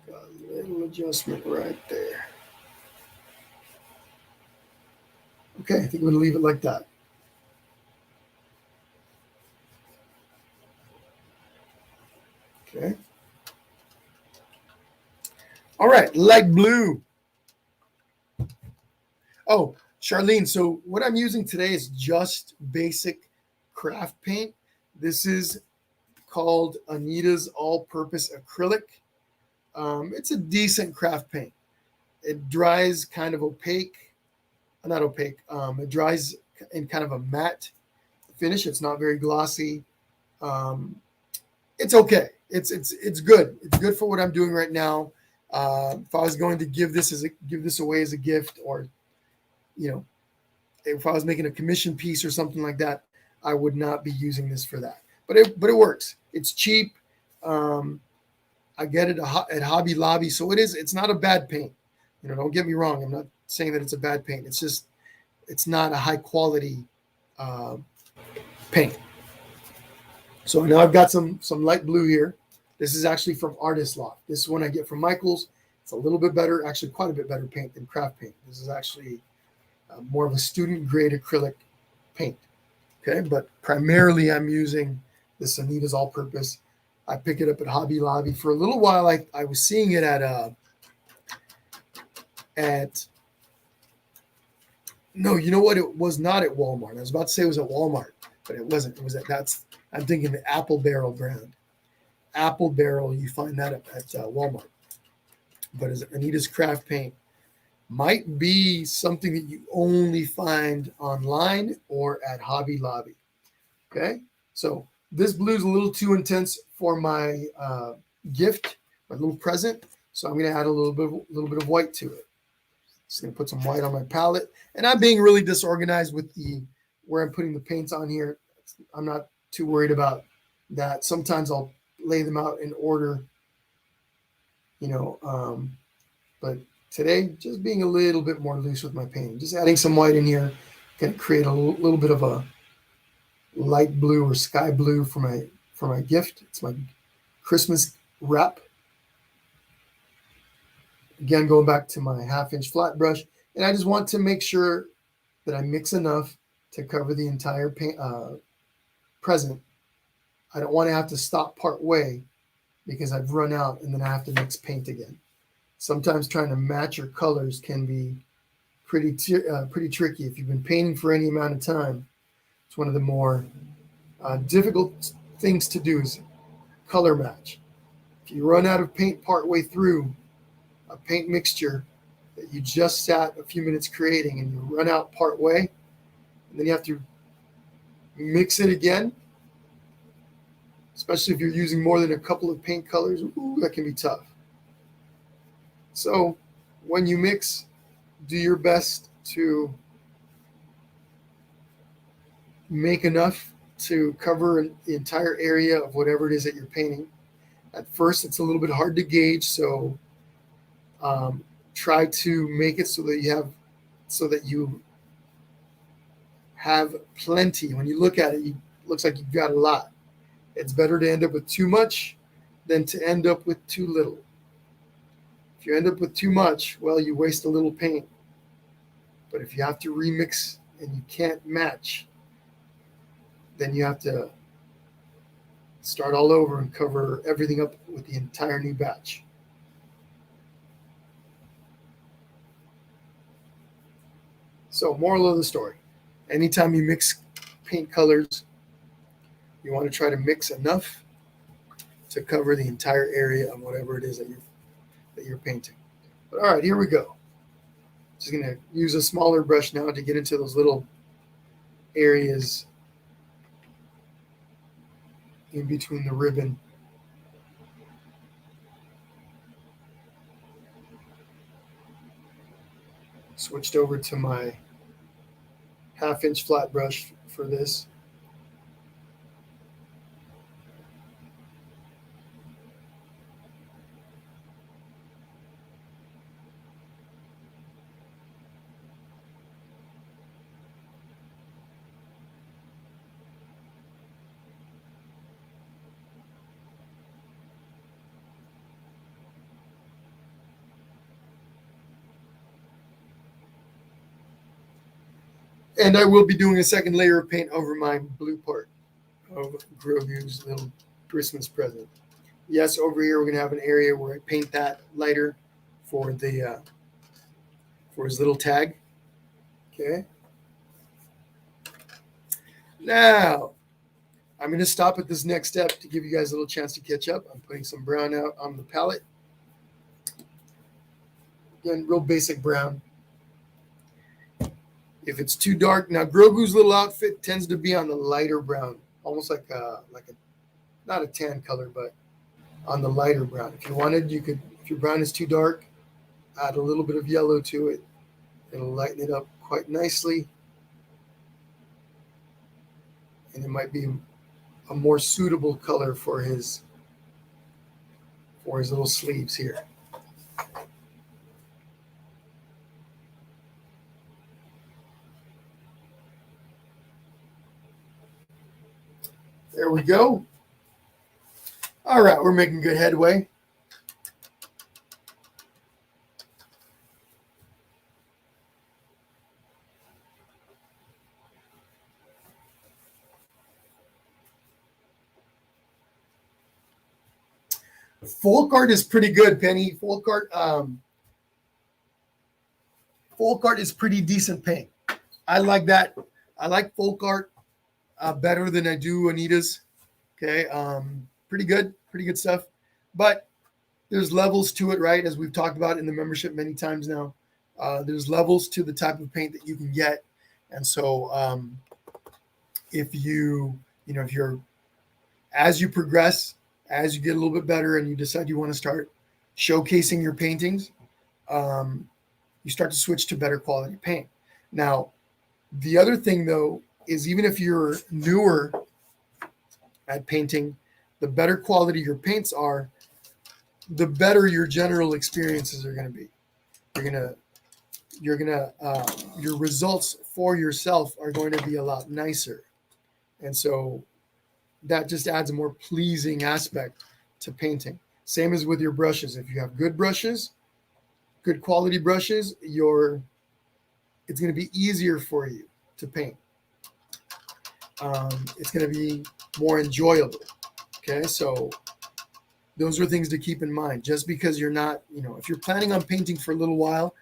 Make a little adjustment right there. Okay, I think I'm going to leave it like that. Okay. All right, light blue. Oh, Charlene, so what I'm using today is just basic craft paint. This is called Anita's All-Purpose Acrylic. It's a decent craft paint. It dries kind of opaque, not opaque. It dries in kind of a matte finish. It's not very glossy. it's okay. It's good. It's good for what I'm doing right now. If I was going to give this away as a gift, or if I was making a commission piece or something like that, I would not be using this for that. But it works. It's cheap. I get it at Hobby Lobby, so it's not a bad paint. Don't get me wrong. I'm not saying that it's a bad paint. It's just it's not a high quality paint. So now I've got some light blue here. This is actually from Artist Loft. This one I get from Michael's. It's a little bit better, actually quite a bit better paint than craft paint. This is actually more of a student grade acrylic paint. Okay, but primarily I'm using this Anita's All-Purpose. I pick it up at Hobby Lobby. For a little while, I was seeing it no, you know what? It was not at Walmart. I was about to say it was at Walmart, but it wasn't. It was I'm thinking the Apple Barrel brand. Apple Barrel, you find that at Walmart. But as Anita's Craft Paint might be something that you only find online or at Hobby Lobby. Okay, so this blue is a little too intense for my gift, my little present. So I'm going to add a little bit of white to it. Just going to put some white on my palette, and I'm being really disorganized with where I'm putting the paints on here. I'm not too worried about that. Sometimes I'll lay them out in order, but today just being a little bit more loose with my painting, just adding some white in here, going to create a little bit of a light blue or sky blue for my gift. It's my Christmas wrap. Again, going back to my 1/2-inch flat brush, and I just want to make sure that I mix enough to cover the entire present. I don't want to have to stop part way because I've run out and then I have to mix paint again. Sometimes trying to match your colors can be pretty tricky. If you've been painting for any amount of time, it's one of the more difficult things to do is color match. If you run out of paint part way through a paint mixture that you just sat a few minutes creating and you run out part way, and then you have to mix it again, especially if you're using more than a couple of paint colors, that can be tough. So when you mix, do your best to make enough to cover the entire area of whatever it is that you're painting. At first, it's a little bit hard to gauge, so try to make it so that you have plenty. When you look at it, it looks like you've got a lot. It's better to end up with too much than to end up with too little. If you end up with too much, well, you waste a little paint. But if you have to remix and you can't match, then you have to start all over and cover everything up with the entire new batch. So, moral of the story, anytime you mix paint colors, you want to try to mix enough to cover the entire area of whatever it is that you're painting. But all right, here we go. Just going to use a smaller brush now to get into those little areas in between the ribbon. Switched over to my 1/2-inch flat brush for this. And I will be doing a second layer of paint over my blue part of Grogu's little Christmas present. Yes, over here we're going to have an area where I paint that lighter for for his little tag. Okay. Now, I'm going to stop at this next step to give you guys a little chance to catch up. I'm putting some brown out on the palette. Again, real basic brown. If it's too dark, now Grogu's little outfit tends to be on the lighter brown, almost like a not a tan color, but on the lighter brown. If you wanted, you could, if your brown is too dark, add a little bit of yellow to it. It'll lighten it up quite nicely. And it might be a more suitable color for his little sleeves here. There we go. All right, we're making good headway. Folk art is pretty good, Penny. Folk art is pretty decent paint. I like that. I like folk art better than I do Anita's. Okay, pretty good stuff. But there's levels to it, right? As we've talked about in the membership many times now. There's levels to the type of paint that you can get, and so if you're as you progress, as you get a little bit better, and you decide you want to start showcasing your paintings, you start to switch to better quality paint. Now, the other thing though is even if you're newer at painting, the better quality your paints are, the better your general experiences are going to be. Your results for yourself are going to be a lot nicer. And so that just adds a more pleasing aspect to painting. Same as with your brushes. If you have good brushes, good quality brushes, it's going to be easier for you to paint. It's going to be more enjoyable. Okay, so those are things to keep in mind. Just because you're not, if you're planning on painting for a little while,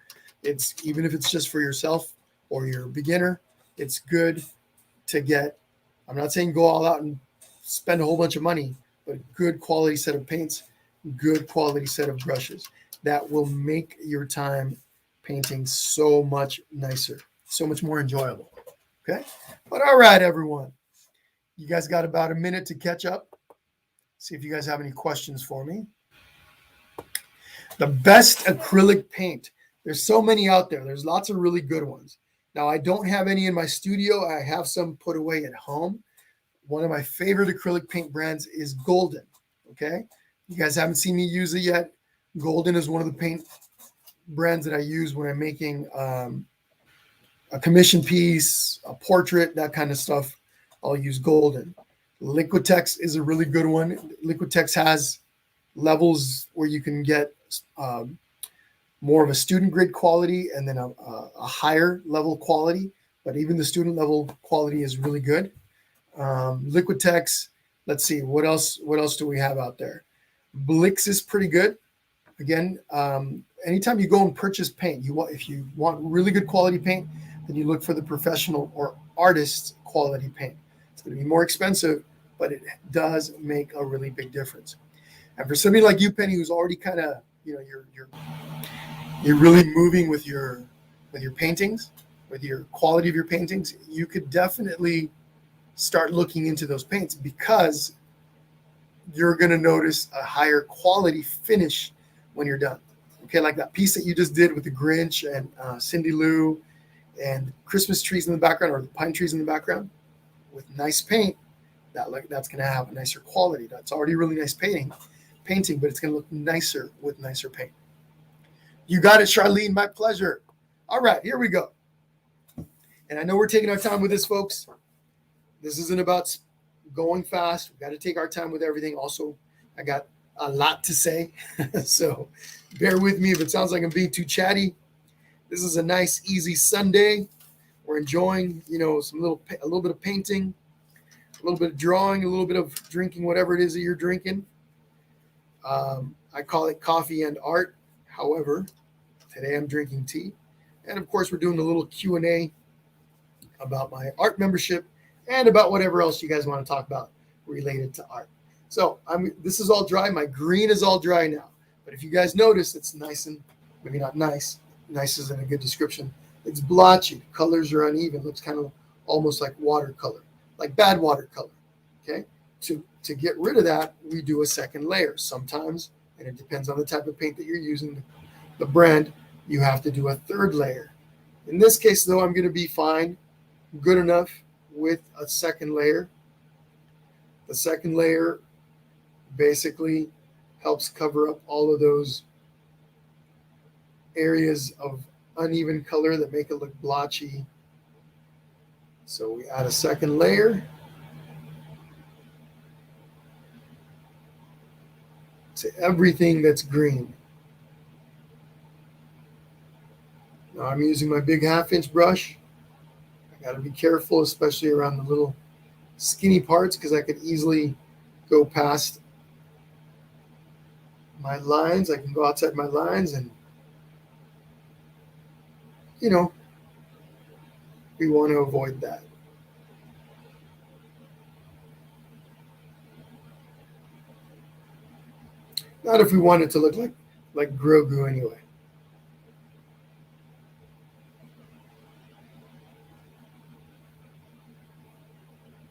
even if it's just for yourself or you're a beginner, it's good to get, I'm not saying go all out and spend a whole bunch of money, but a good quality set of paints, good quality set of brushes. That will make your time painting so much nicer, so much more enjoyable. Okay? But all right, everyone. You guys got about a minute to catch up. See if you guys have any questions for me. The best acrylic paint. There's so many out there. There's lots of really good ones. Now, I don't have any in my studio. I have some put away at home. One of my favorite acrylic paint brands is Golden. Okay? You guys haven't seen me use it yet. Golden is one of the paint brands that I use when I'm making a commission piece, a portrait, that kind of stuff. I'll use Golden. Liquitex is a really good one. Liquitex has levels where you can get more of a student grade quality and then a higher level quality. But even the student level quality is really good. Liquitex. Let's see what else do we have out there. Blix is pretty good. Again, anytime you go and purchase paint, if you want really good quality paint, then you look for the professional or artist quality paint. It's going to be more expensive, but it does make a really big difference. And for somebody like you, Penny, who's already kind of, you're really moving with your paintings, with your quality of your paintings, you could definitely start looking into those paints because you're going to notice a higher quality finish when you're done. Okay, like that piece that you just did with the Grinch and Cindy Lou and Christmas trees in the background or the pine trees in the background with nice paint, that's going to have a nicer quality. That's already really nice painting, but it's going to look nicer with nicer paint. You got it, Charlene. My pleasure. All right, here we go. And I know we're taking our time with this, folks. This isn't about going fast. We've got to take our time with everything. Also, I got a lot to say, so bear with me if it sounds like I'm being too chatty. This is a nice, easy Sunday. We're enjoying, a little bit of painting, a little bit of drawing, a little bit of drinking, whatever it is that you're drinking. I call it coffee and art. However, today I'm drinking tea, and of course, we're doing a little Q&A about my art membership and about whatever else you guys want to talk about related to art. So this is all dry. My green is all dry now. But if you guys notice, it's nice and maybe not nice. Nice isn't a good description. It's blotchy. Colors are uneven. Looks kind of almost like watercolor, like bad watercolor. Okay. to get rid of that, we do a second layer. Sometimes, and it depends on the type of paint that you're using, the brand, you have to do a third layer. In this case, though, I'm going to be fine, good enough with a second layer. The second layer basically helps cover up all of those areas of uneven color that make it look blotchy. So we add a second layer to everything that's green. Now I'm using my big 1/2-inch brush. I got to be careful, especially around the little skinny parts, because I could easily go past my lines. I can go outside my lines, and we want to avoid that. Not if we want it to look like Grogu anyway.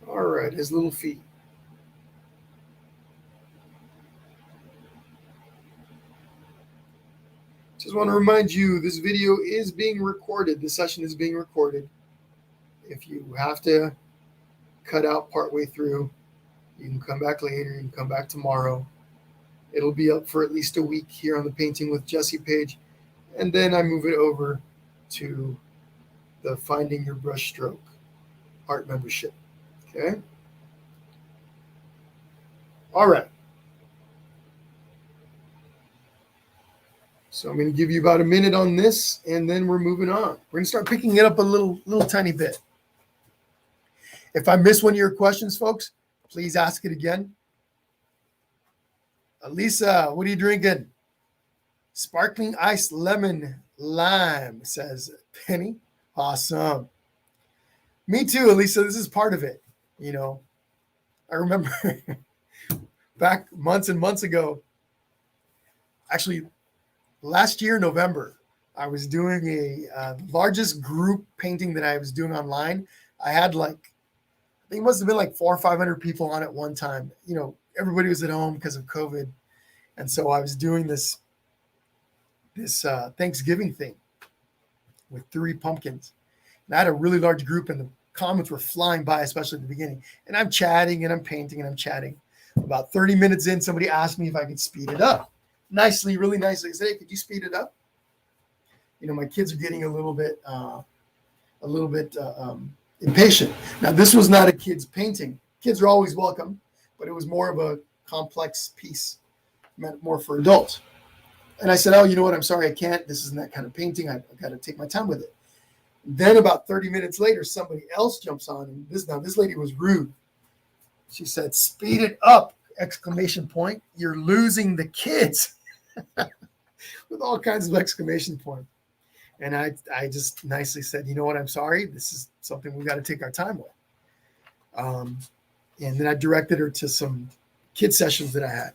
All right, his little feet. Just want to remind you, this video is being recorded. The session is being recorded. If you have to cut out partway through, you can come back later. You can come back tomorrow. It'll be up for at least a week here on the Painting with Jesse page. And then I move it over to the Finding Your Brush Stroke art membership. Okay? All right. So I'm going to give you about a minute on this, and then we're moving on. We're going to start picking it up a little tiny bit. If I miss one of your questions, folks, please ask it again. Lisa, what are you drinking? Sparkling ice lemon lime, says Penny. Awesome. Me too, Lisa. This is part of it. I remember back months and months ago, actually last year, November, I was doing a largest group painting that I was doing online. I had I think it must have been 400 or 500 people on at one time. Everybody was at home because of COVID. And so I was doing this Thanksgiving thing with 3 pumpkins. And I had a really large group, and the comments were flying by, especially at the beginning. And I'm chatting and I'm painting and I'm chatting. About 30 minutes in, somebody asked me if I could speed it up. Nicely, really nicely. I said, hey, could you speed it up? My kids are getting a little bit impatient. Now, this was not a kid's painting. Kids are always welcome, but it was more of a complex piece, meant more for adults. And I said, oh, you know what? I'm sorry, I can't. This isn't that kind of painting. I've got to take my time with it. Then about 30 minutes later, somebody else jumps on. And this lady was rude. She said, speed it up, ! You're losing the kids. With all kinds of exclamation points. And I just nicely said, you know what? I'm sorry. This is something we got to take our time with. And then I directed her to some kid sessions that I had.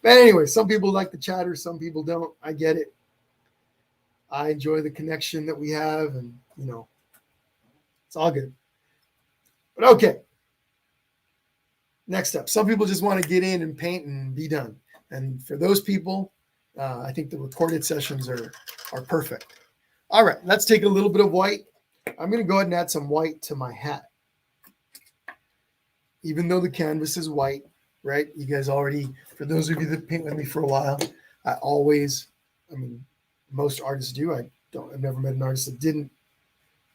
But anyway, some people like the chatter. Some people don't. I get it. I enjoy the connection that we have. And, it's all good. But okay. Next up, some people just want to get in and paint and be done. And for those people, I think the recorded sessions are perfect. All right, let's take a little bit of white. I'm going to go ahead and add some white to my hat. Even though the canvas is white, right? You guys already, for those of you that paint with me for a while, most artists do. I've never met an artist that didn't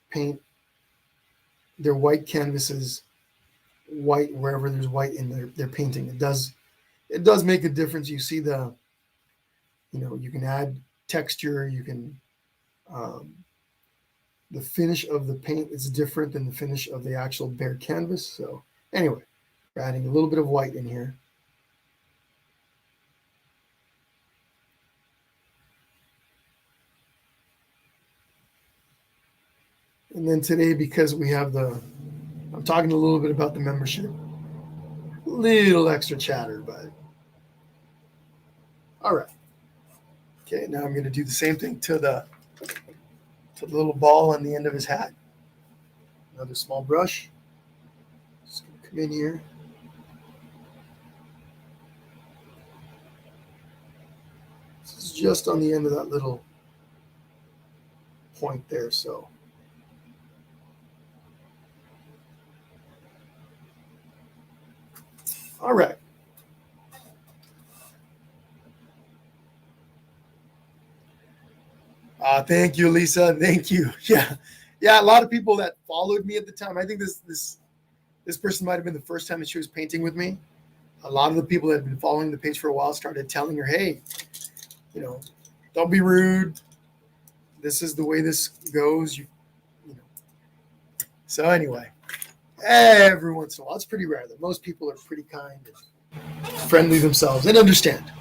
paint their white canvases white wherever there's white in their painting. It does make a difference. You see you can add texture. You can, the finish of the paint is different than the finish of the actual bare canvas. So anyway, we're adding a little bit of white in here. And then today, because we have I'm talking a little bit about the membership, little extra chatter, but all right. Okay, now I'm going to do the same thing to the little ball on the end of his hat. Another small brush. Just going to come in here. just on the end of that little point there. So all right. Thank you, Lisa. Thank you. Yeah. A lot of people that followed me at the time. I think this person might have been the first time that she was painting with me. A lot of the people that had been following the page for a while started telling her, "Hey, don't be rude. This is the way this goes." You know. So anyway, every once in a while, it's pretty rare that most people are pretty kind and friendly themselves and understand.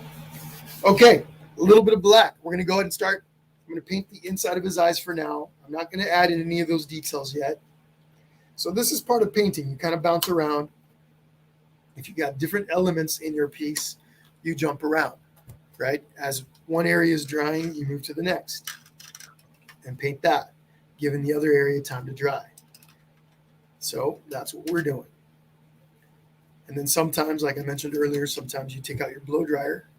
Okay, a little bit of black. We're gonna go ahead and start. I'm going to paint the inside of his eyes for now. I'm not going to add in any of those details yet. So this is part of painting. You kind of bounce around. If you got different elements in your piece, you jump around, right? As one area is drying, you move to the next and paint that, giving the other area time to dry. So that's what we're doing. And then sometimes, like I mentioned earlier, sometimes you take out your blow dryer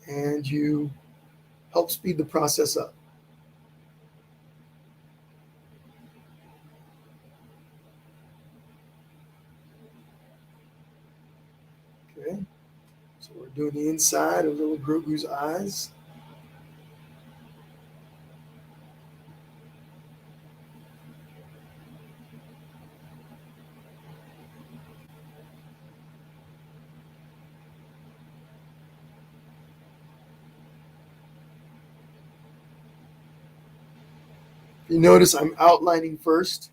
and you help speed the process up. Okay, so we're doing the inside of little Grogu's eyes. You notice I'm outlining first,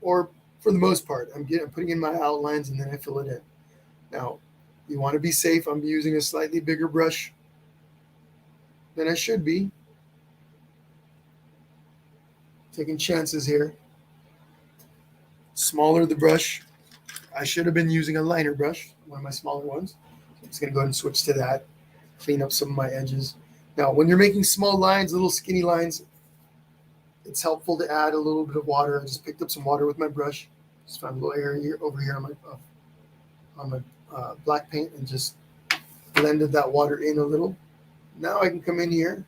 or for the most part, I'm putting in my outlines and then I fill it in. Now, you want to be safe. I'm using a slightly bigger brush than I should be. Taking chances here. Smaller the brush. I should have been using a liner brush, one of my smaller ones. So I'm just going to go ahead and switch to that. Clean up some of my edges. Now, when you're making small lines, little skinny lines, it's helpful to add a little bit of water. I just picked up some water with my brush. Just found a little area over here on my black paint and just blended that water in a little. Now I can come in here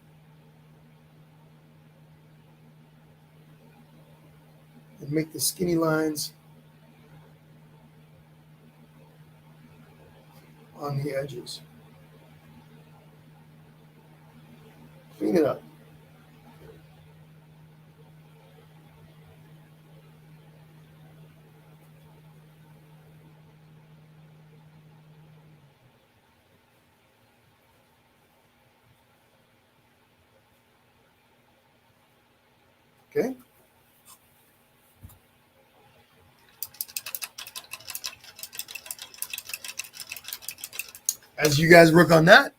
and make the skinny lines on the edges. Clean it up. Okay. As you guys work on that,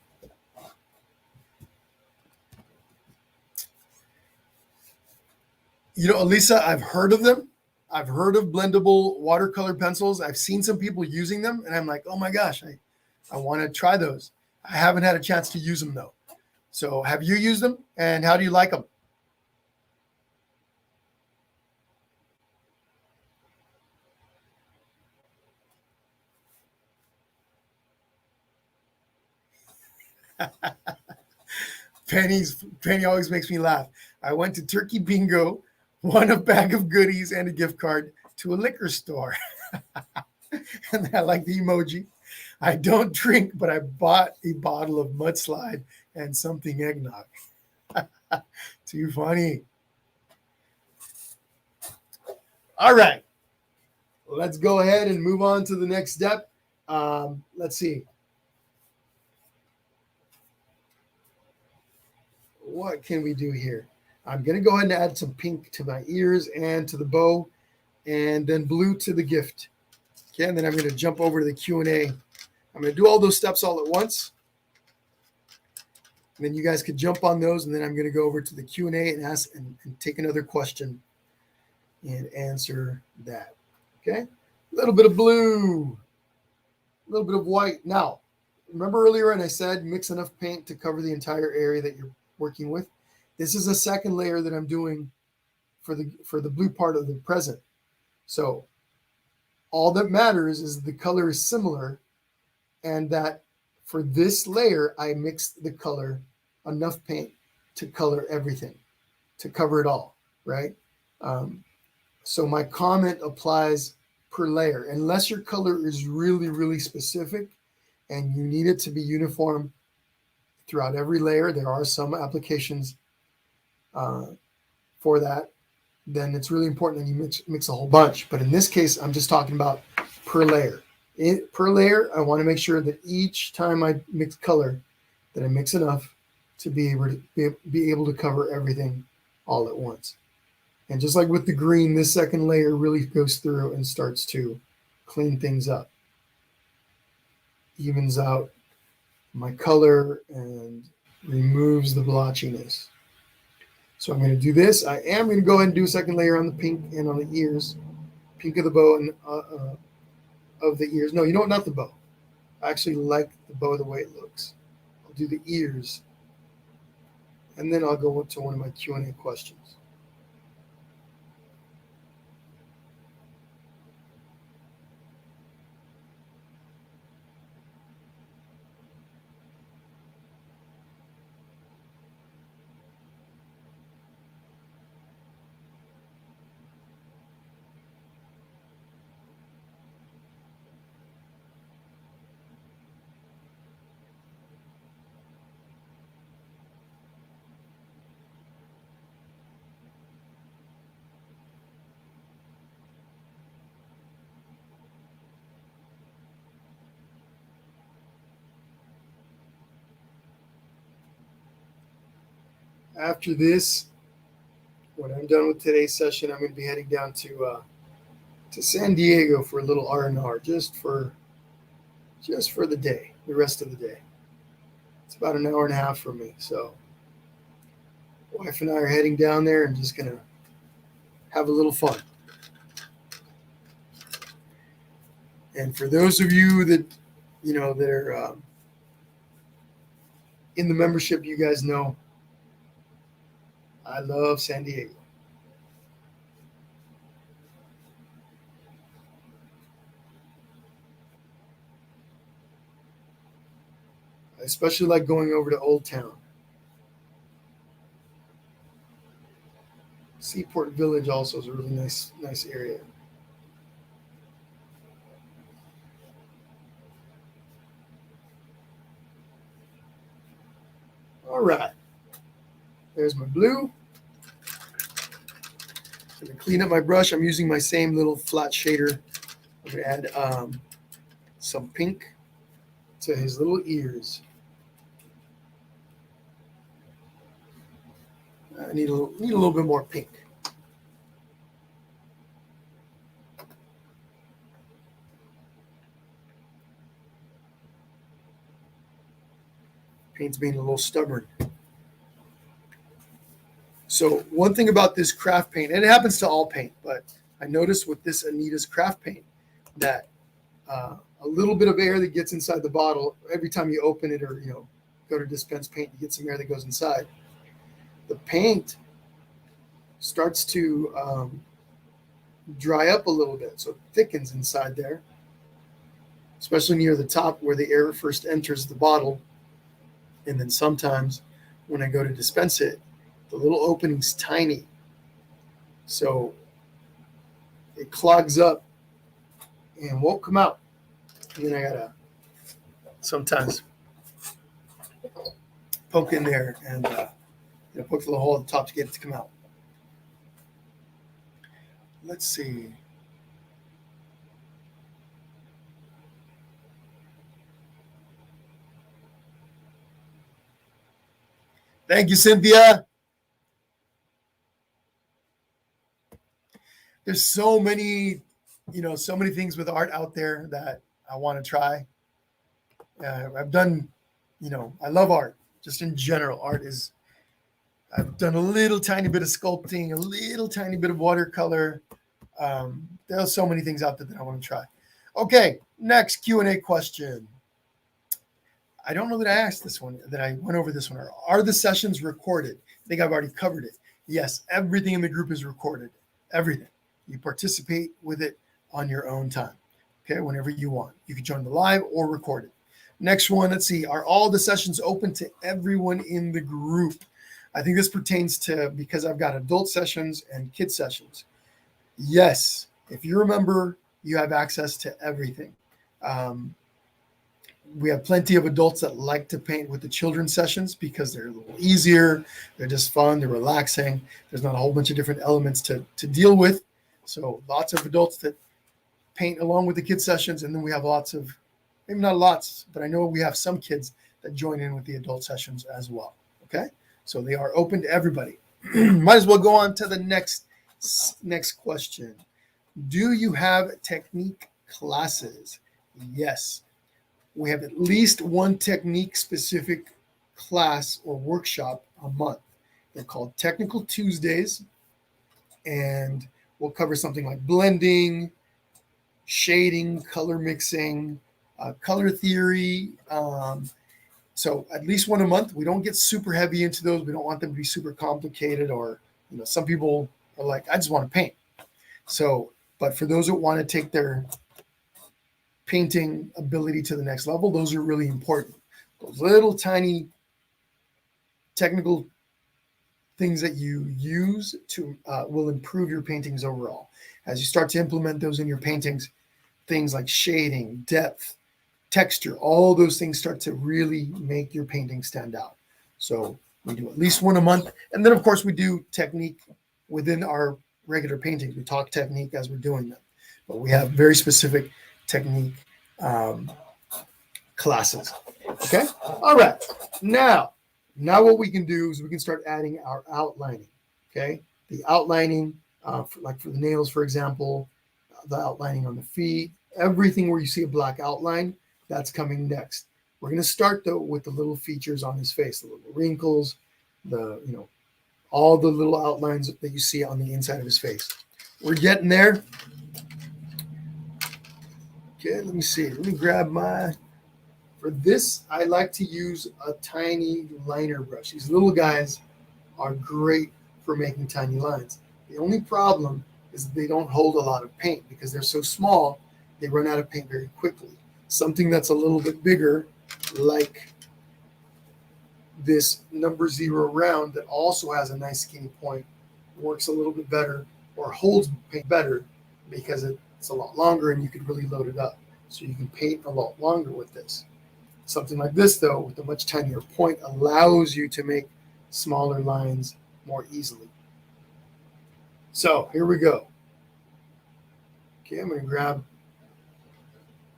Elisa, I've heard of them. I've heard of blendable watercolor pencils. I've seen some people using them, and I'm like, oh my gosh, I want to try those. I haven't had a chance to use them though. So have you used them, and how do you like them? Penny always makes me laugh. I went to Turkey Bingo, won a bag of goodies and a gift card to a liquor store. And I like the emoji. I don't drink, but I bought a bottle of mudslide and something eggnog. Too funny. All right. Let's go ahead and move on to the next step. Let's see. What can we do here? I'm going to go ahead and add some pink to my ears and to the bow, and then blue to the gift. Okay, and then I'm going to jump over to the Q&A. I'm going to do all those steps all at once. And then you guys could jump on those, and then I'm going to go over to the Q&A and ask and take another question and answer that. Okay, a little bit of blue, a little bit of white. Now, remember earlier when I said mix enough paint to cover the entire area that you're working with? This is a second layer that I'm doing for the blue part of the present. So all that matters is the color is similar and that For this layer, I mixed the color, enough paint to color everything, to cover it all, right? So my comment applies per layer. Unless your color is really, really specific and you need it to be uniform throughout every layer, there are some applications for that, then it's really important that you mix a whole bunch. But in this case, I'm just talking about per layer. Per layer, I want to make sure that each time I mix color, that I mix enough to be able to cover everything all at once. And just like with the green, this second layer really goes through and starts to clean things up, evens out my color and removes the blotchiness. So I'm going to do this. I am going to go ahead and do a second layer on the pink and on the ears, pink of the bow and of the ears. No, you know what? Not the bow. I actually like the bow the way it looks. I'll do the ears, and then I'll go to one of my Q&A questions. After this, when I'm done with today's session, I'm going to be heading down to San Diego for a little R&R, just for the day, the rest of the day. It's about an hour and a half from me, so wife and I are heading down there and just going to have a little fun. And for those of you that that are in the membership, you guys know I love San Diego. I especially like going over to Old Town. Seaport Village also is a really nice area. All right. There's my blue. I'm going to clean up my brush. I'm using my same little flat shader. I'm going to add some pink to his little ears. I need a little bit more pink. Paint's being a little stubborn. So one thing about this craft paint, and it happens to all paint, but I noticed with this Anita's craft paint that a little bit of air that gets inside the bottle, every time you open it or go to dispense paint, you get some air that goes inside. The paint starts to dry up a little bit, so it thickens inside there, especially near the top where the air first enters the bottle. And then sometimes when I go to dispense it, the little opening's tiny, so it clogs up and won't come out. And then I gotta sometimes poke in there and poke the little hole at the top to get it to come out. Let's see. Thank you, Cynthia. There's so many things with art out there that I want to try. I've done, I love art just in general. I've done a little tiny bit of sculpting, a little tiny bit of watercolor. There's so many things out there that I want to try. Okay, next Q&A question. I don't know that I asked this one, that I went over this one. Are the sessions recorded? I think I've already covered it. Yes, everything in the group is recorded. Everything. You participate with it on your own time. Okay, whenever you want. You can join the live or record it. Next one, let's see. Are all the sessions open to everyone in the group? I think this pertains to, because I've got adult sessions and kid sessions. Yes, if you remember, you have access to everything. We have plenty of adults that like to paint with the children's sessions because they're a little easier. They're just fun. They're relaxing. There's not a whole bunch of different elements to deal with. So lots of adults that paint along with the kids sessions. And then we have lots of, maybe not lots, but I know we have some kids that join in with the adult sessions as well. Okay. So they are open to everybody. Might as well go on to the next question. Do you have technique classes? Yes. We have at least one technique specific class or workshop a month. They're called Technical Tuesdays, and we'll cover something like blending, shading, color mixing, color theory. So at least one a month. We don't get super heavy into those. We don't want them to be super complicated, or some people are like, I just want to paint. So, but for those that want to take their painting ability to the next level, those are really important. Those little tiny technical things that you use to will improve your paintings overall. As you start to implement those in your paintings, things like shading, depth, texture, all those things start to really make your painting stand out. So we do at least one a month. And then, of course, we do technique within our regular paintings. We talk technique as we're doing them. But we have very specific technique classes. Okay. All right. Now what we can do is we can start adding our outlining. Okay. The outlining, like for the nails, for example, the outlining on the feet, everything where you see a black outline, that's coming next. We're going to start though with the little features on his face, the little wrinkles, all the little outlines that you see on the inside of his face. We're getting there. Okay, let me see. Let me grab for this, I like to use a tiny liner brush. These little guys are great for making tiny lines. The only problem is they don't hold a lot of paint because they're so small, they run out of paint very quickly. Something that's a little bit bigger, like this number 0 round that also has a nice skinny point, works a little bit better or holds paint better because it's a lot longer and you could really load it up. So you can paint a lot longer with this. Something like this, though, with a much tinier point, allows you to make smaller lines more easily. So here we go. Okay, I'm going to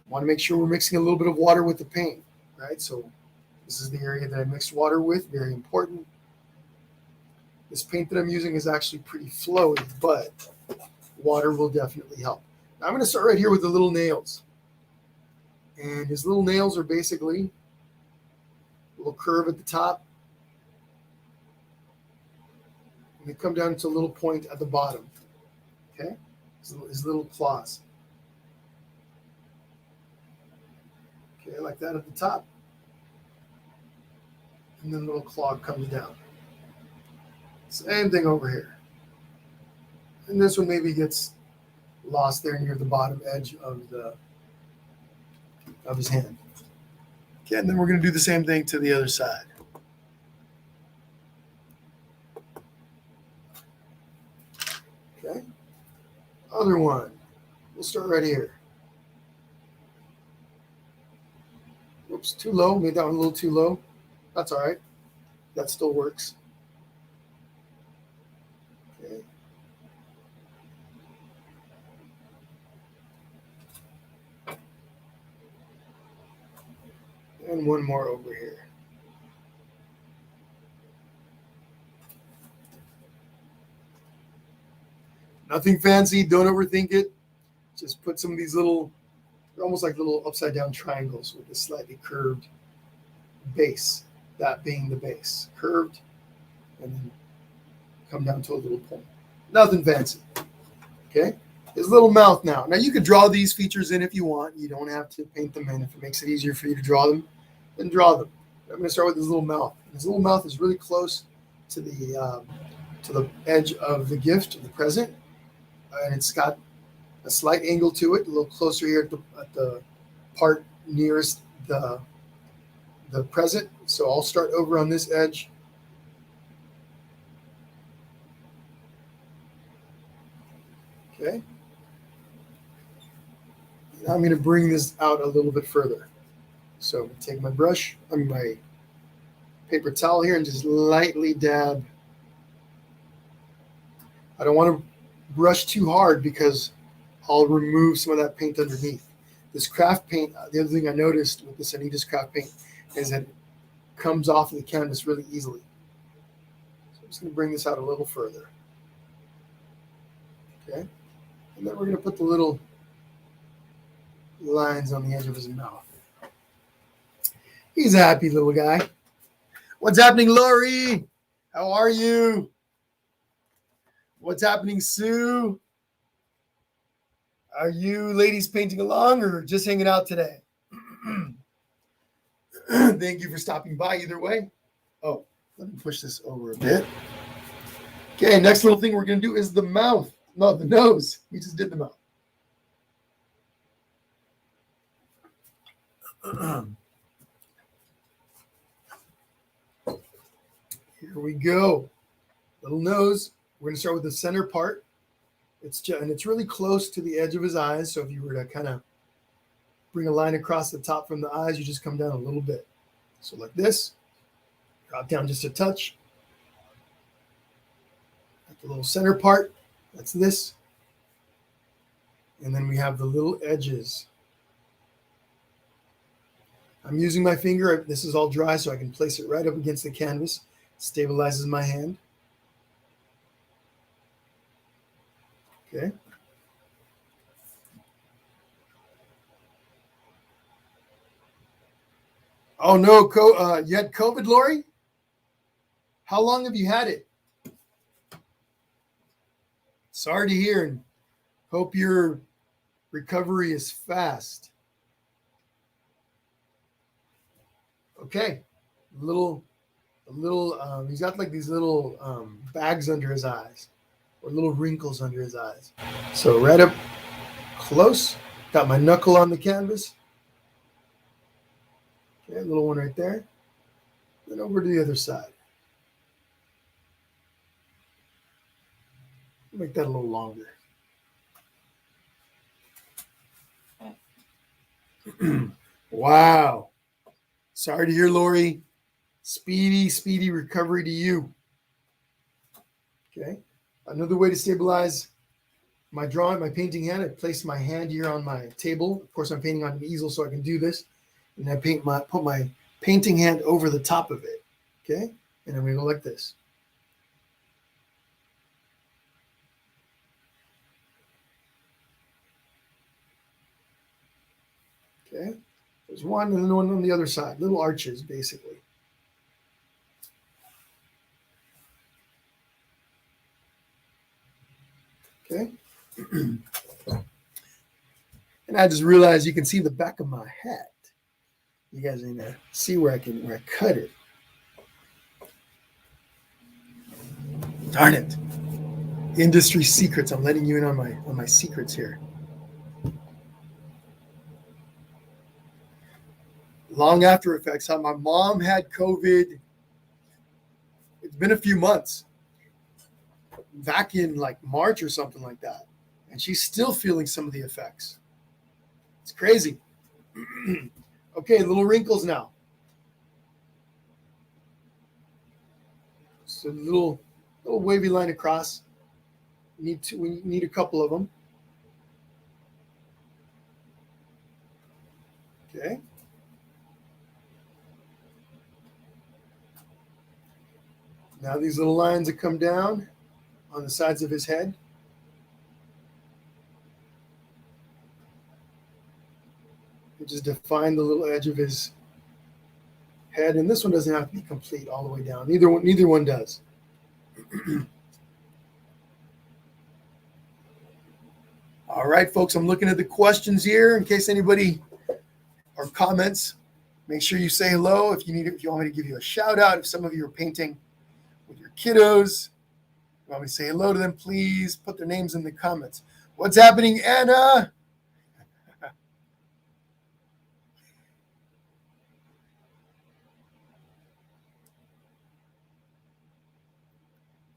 want to make sure we're mixing a little bit of water with the paint, right? So this is the area that I mixed water with, very important. This paint that I'm using is actually pretty flowy, but water will definitely help. Now I'm going to start right here with the little nails. And his little nails are basically a little curve at the top. And they come down to a little point at the bottom. Okay? His little claws. Okay, like that at the top. And then the little claw comes down. Same thing over here. And this one maybe gets lost there near the bottom edge of his hand. Okay, and then we're going to do the same thing to the other side. Okay, other one. We'll start right here. Oops, too low. Made that one a little too low. That's all right. That still works. Okay. And one more over here. Nothing fancy. Don't overthink it. Just put some of these little, they're almost like little upside down triangles with a slightly curved base. That being the base. Curved and then come down to a little point. Nothing fancy. Okay? His little mouth now. Now you could draw these features in if you want. You don't have to paint them in. If it makes it easier for you to draw them, then draw them. I'm going to start with his little mouth. His little mouth is really close to the edge of the gift, of the present, and it's got a slight angle to it, a little closer here at the part nearest the the present. So I'll start over on this edge. Okay. Now I'm going to bring this out a little bit further. So I'm going to take my brush, my paper towel here, and just lightly dab. I don't want to brush too hard because I'll remove some of that paint underneath. This craft paint, the other thing I noticed with this Anita's craft paint is that it comes off of the canvas really easily. So I'm just going to bring this out a little further. Okay. And then we're going to put the little lines on the edge of his mouth. He's a happy little guy. What's happening, Lori? How are you? What's happening, Sue? Are you ladies painting along or just hanging out today? Thank you for stopping by either way. Oh, let me push this over a bit. Okay, next little thing we're going to do is the mouth. No, the nose. We just did the mouth. Here we go. Little nose. We're going to start with the center part. It's really close to the edge of his eyes. So if you were to kind of bring a line across the top from the eyes, you just come down a little bit. So like this. Drop down just a touch. At the little center part. That's this. And then we have the little edges. I'm using my finger. This is all dry, so I can place it right up against the canvas. Stabilizes my hand. Okay. Oh no, you had COVID, Lori? How long have you had it? Sorry to hear, and hope your recovery is fast. Okay, he's got like these little bags under his eyes, or little wrinkles under his eyes. So right up close, got my knuckle on the canvas. Okay, a little one right there. Then over to the other side. Make that a little longer. Wow. Sorry to hear, Lori. Speedy recovery to you. Okay. Another way to stabilize my painting hand, I place my hand here on my table. Of course, I'm painting on an easel, so I can do this. And I put my painting hand over the top of it. Okay. And I'm going to go like this. Okay. There's one and then one on the other side. Little arches, basically. Okay. And I just realized you can see the back of my hat. You guys need to see where I cut it. Darn it. Industry secrets. I'm letting you in on my secrets here. Long after effects. How my mom had COVID. It's been a few months. Back in like March or something like that. And she's still feeling some of the effects. It's crazy. Okay, little wrinkles now. So little wavy line across. We need a couple of them. Okay. Now these little lines that come down on the sides of his head. You just define the little edge of his head, and this one doesn't have to be complete all the way down. Neither one does. All right, folks, I'm looking at the questions here in case anybody or comments. Make sure you say hello if you want me to give you a shout out. If some of you are painting with your kiddos, you want me to say hello to them, please put their names in the comments. What's happening, Anna?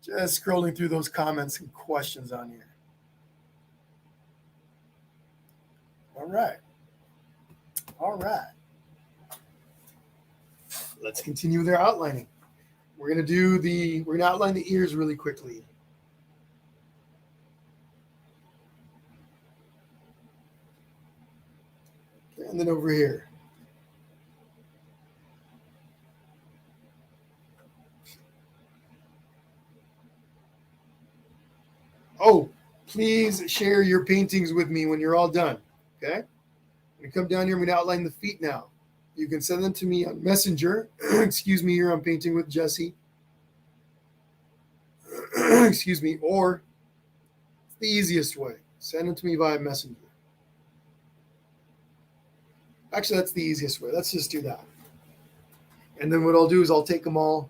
Just scrolling through those comments and questions on here. All right. All right. Let's continue with our outlining. We're going to outline the ears really quickly. Okay, and then over here. Oh, please share your paintings with me when you're all done. Okay? I'm going to come down here. I'm going to outline the feet now. You can send them to me on Messenger. Excuse me, here I'm painting with Jesse. Excuse me, or the easiest way. Send them to me via Messenger. Actually, that's the easiest way. Let's just do that. And then what I'll do is I'll take them all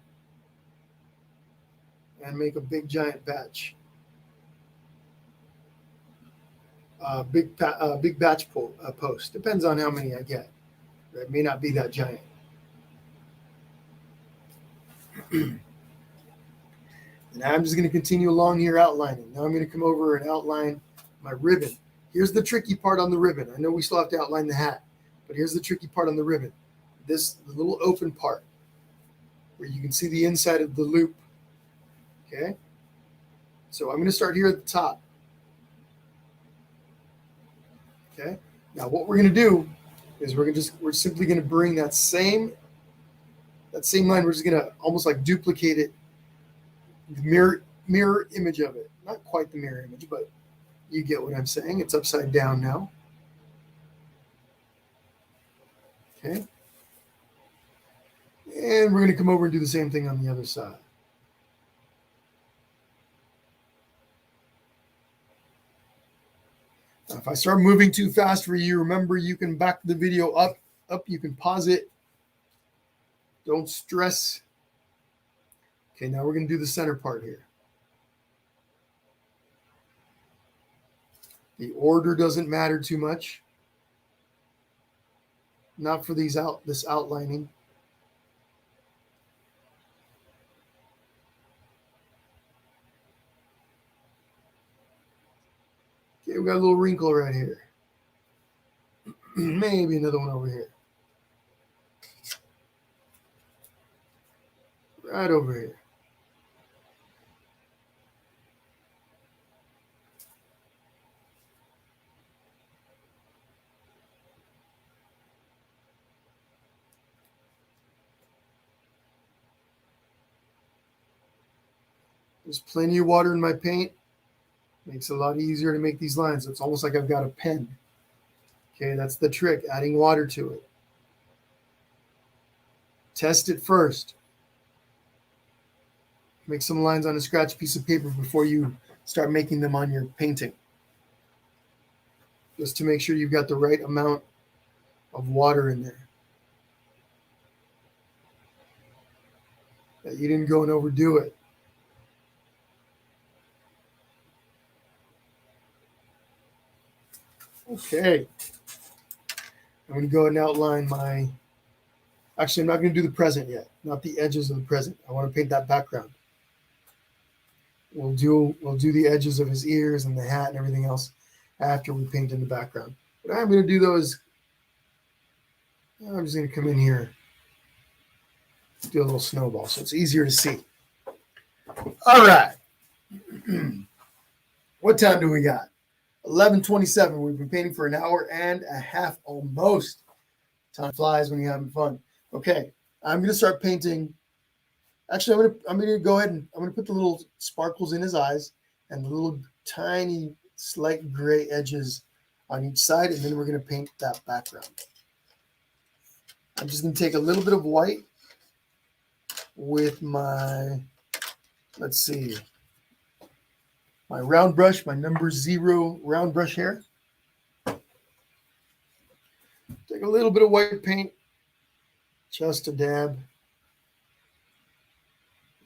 and make a big giant batch. Big batch post. Depends on how many I get. It may not be that giant. And I'm just going to continue along here outlining. Now I'm going to come over and outline my ribbon. Here's the tricky part on the ribbon. I know we still have to outline the hat, but here's the tricky part on the ribbon. The little open part where you can see the inside of the loop. Okay? So I'm going to start here at the top. Okay? Now what we're going to do is we're simply going to bring that same line. We're just going to almost like duplicate it, the mirror image of it. Not quite the mirror image, but you get what I'm saying. It's upside down now. Okay. And we're going to come over and do the same thing on the other side. Now, if I start moving too fast for you, remember you can back the video up. You can pause it. Don't stress. Okay, now we're going to do the center part here. The order doesn't matter too much. Not for this outlining. Okay, we got a little wrinkle right here. Maybe another one over here. Right over here. There's plenty of water in my paint. Makes it a lot easier to make these lines. It's almost like I've got a pen. Okay, that's the trick, adding water to it. Test it first. Make some lines on a scratch piece of paper before you start making them on your painting. Just to make sure you've got the right amount of water in there. That you didn't go and overdo it. Okay. I'm going to go ahead and outline my... Actually, I'm not going to do the present yet. Not the edges of the present. I want to paint that background. We'll do the edges of his ears and the hat and everything else after we paint in the background. What I'm going to do, though, is I'm just going to come in here, do a little snowball so it's easier to see. All right. What time do we got? 11:27. We've been painting for an hour and a half almost. Time flies when you're having fun. Okay, I'm going to start painting. Actually, I'm going to go ahead and I'm going to put the little sparkles in his eyes and the little tiny slight gray edges on each side, and then we're going to paint that background. I'm just going to take a little bit of white with my, let's see, my round brush, my number 0 round brush here. Take a little bit of white paint, just a dab,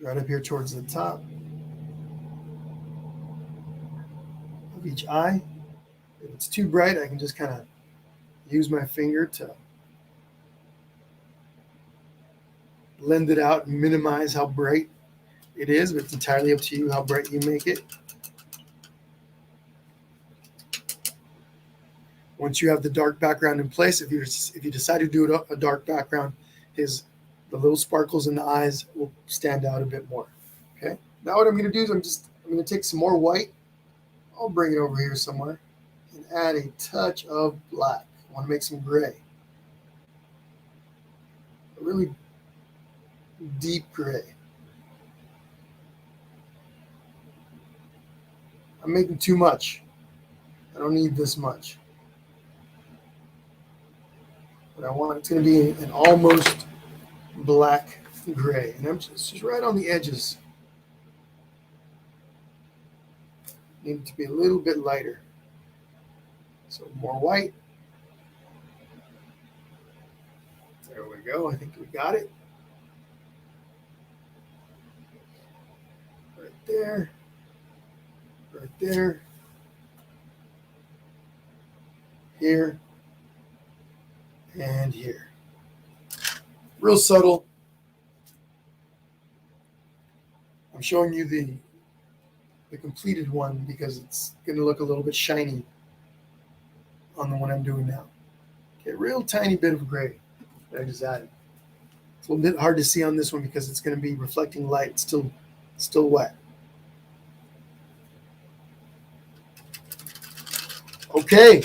right up here towards the top of each eye. If it's too bright, I can just kind of use my finger to blend it out and minimize how bright it is, but it's entirely up to you how bright you make it. Once you have the dark background in place, if you decide to do a dark background, the little sparkles in the eyes will stand out a bit more. Okay. Now what I'm going to do is I'm going to take some more white. I'll bring it over here somewhere and add a touch of black. I want to make some gray. A really deep gray. I'm making too much. I don't need this much. But I want it's going to be an almost black gray. And I'm just right on the edges. Need it to be a little bit lighter. So more white. There we go. I think we got it. Right there. Right there. Here. And here. Real subtle. I'm showing you the completed one because it's going to look a little bit shiny on the one I'm doing now. Okay, real tiny bit of gray that I just added. It's a little bit hard to see on this one because it's going to be reflecting light. It's still wet. Okay,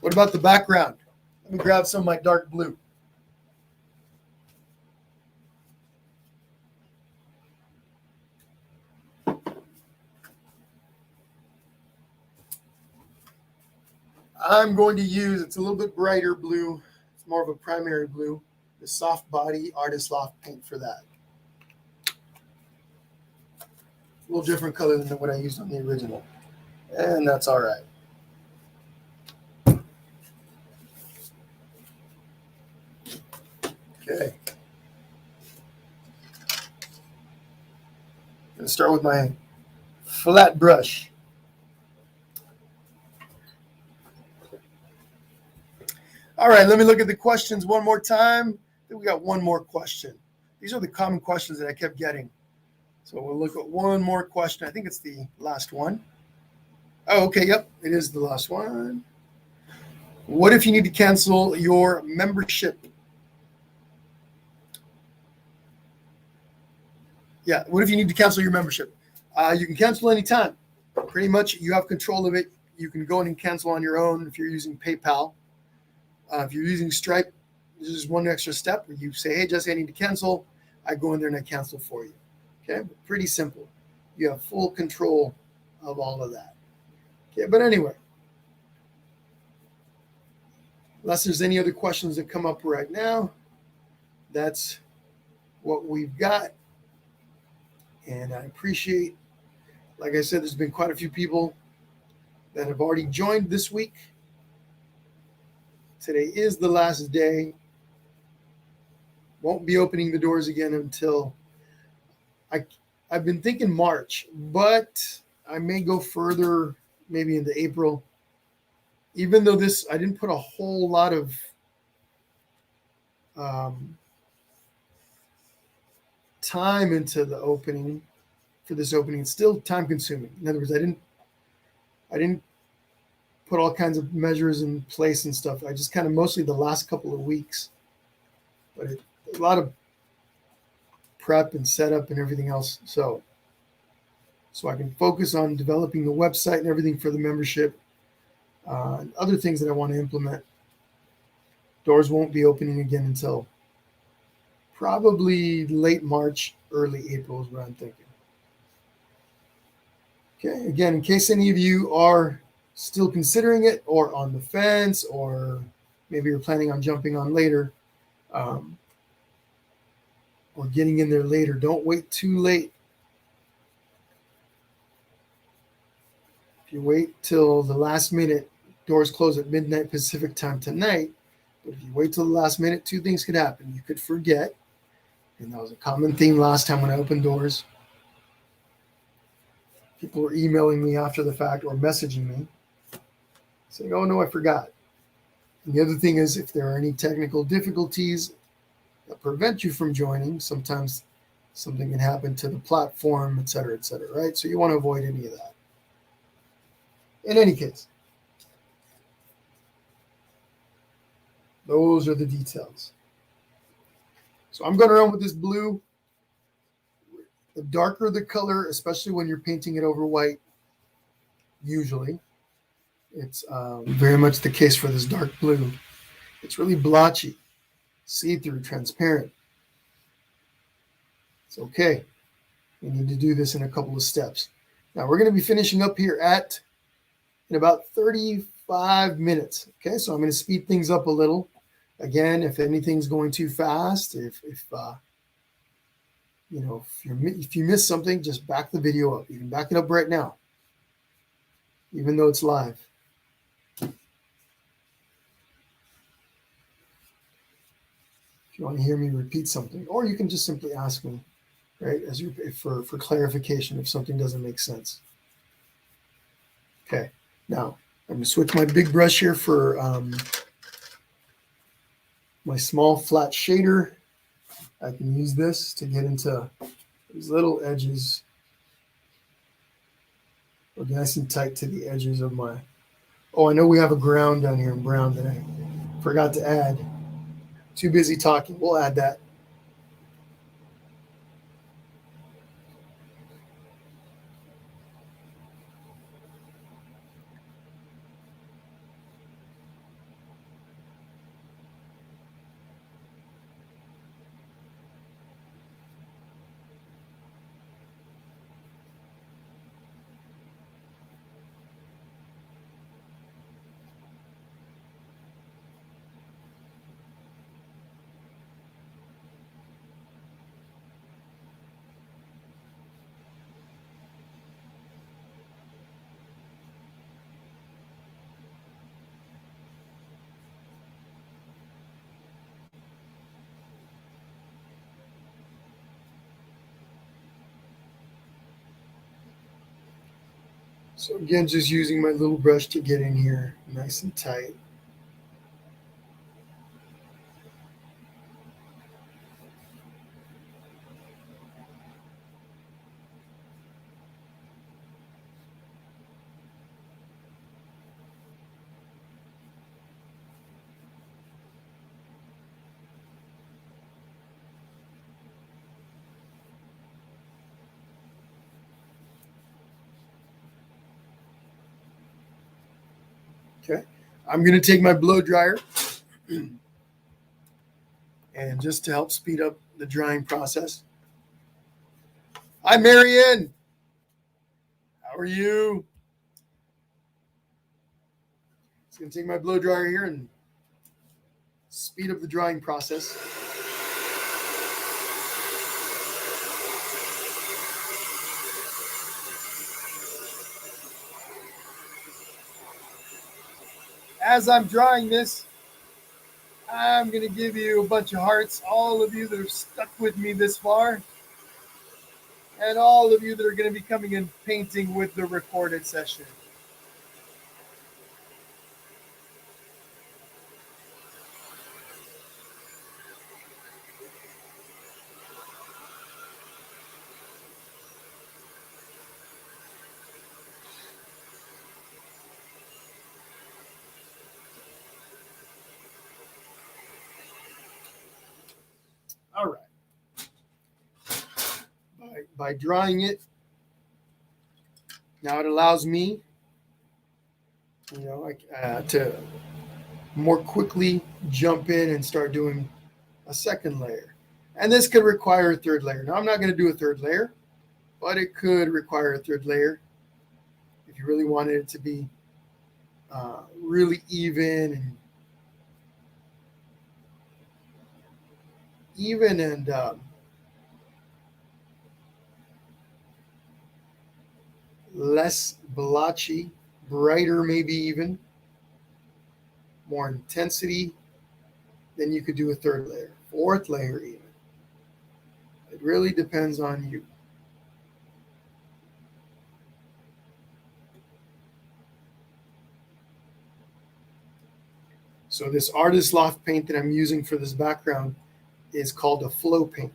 what about the background? Let me grab some of my dark blue. I'm going to use, it's a little bit brighter blue. It's more of a primary blue. The soft body Artist Loft paint for that. A little different color than what I used on the original. And that's all right. Okay. I'm going to start with my flat brush. All right, let me look at the questions one more time. I think we got one more question. These are the common questions that I kept getting. So we'll look at one more question. I think it's the last one. Oh, okay, yep, it is the last one. What if you need to cancel your membership? Yeah, what if you need to cancel your membership? You can cancel anytime. Pretty much you have control of it. You can go in and cancel on your own if you're using PayPal. If you're using Stripe, this is one extra step where you say, hey, Jesse, I need to cancel. I go in there and I cancel for you. Okay, pretty simple. You have full control of all of that. Okay, but anyway, unless there's any other questions that come up right now, that's what we've got. And I appreciate, like I said, there's been quite a few people that have already joined this week. Today is the last day. Won't be opening the doors again until I've been thinking March, but I may go further, maybe into April. Even though I didn't put a whole lot of time into the opening for this opening. It's still time consuming. In other words, I didn't put all kinds of measures in place and stuff. I just kind of mostly the last couple of weeks, but a lot of prep and setup and everything else. So I can focus on developing the website and everything for the membership and other things that I want to implement. Doors won't be opening again until probably late March, early April is what I'm thinking. Okay, again, in case any of you are still considering it or on the fence, or maybe you're planning on jumping on later or getting in there later, don't wait too late. If you wait till the last minute, doors close at midnight Pacific time tonight, but if you wait till the last minute, two things could happen. You could forget, and that was a common theme last time when I opened doors. People were emailing me after the fact or messaging me saying, oh, no, I forgot. And the other thing is, if there are any technical difficulties that prevent you from joining, sometimes something can happen to the platform, et cetera, right? So you want to avoid any of that. In any case, those are the details. So I'm going to run with this blue. The darker the color, especially when you're painting it over white, usually, it's very much the case for this dark blue. It's really blotchy, see-through, transparent. It's okay. We need to do this in a couple of steps. Now we're going to be finishing up here in about 35 minutes. Okay, so I'm going to speed things up a little. Again, if anything's going too fast, if you miss something, just back the video up. You can back it up right now, even though it's live. If you want to hear me repeat something, or you can just simply ask me, right, for clarification if something doesn't make sense. Okay, now I'm going to switch my big brush here for my small flat shader. I can use this to get into these little edges. We're nice and tight to the edges of my... Oh, I know we have a ground down here in brown that I forgot to add. Too busy talking. We'll add that. So again, just using my little brush to get in here nice and tight. Okay, I'm going to take my blow dryer and just to help speed up the drying process. Hi, Marianne. How are you? Just going to take my blow dryer here and speed up the drying process. As I'm drying this, I'm going to give you a bunch of hearts, all of you that have stuck with me this far, and all of you that are going to be coming and painting with the recorded session. All right. By drying it, now it allows me, to more quickly jump in and start doing a second layer. And this could require a third layer. Now, I'm not going to do a third layer, but it could require a third layer if you really wanted it to be really even and less blotchy, brighter, maybe even more intensity, then you could do a third layer, fourth layer even. It really depends on you. So this Artist Loft paint that I'm using for this background is called a flow paint.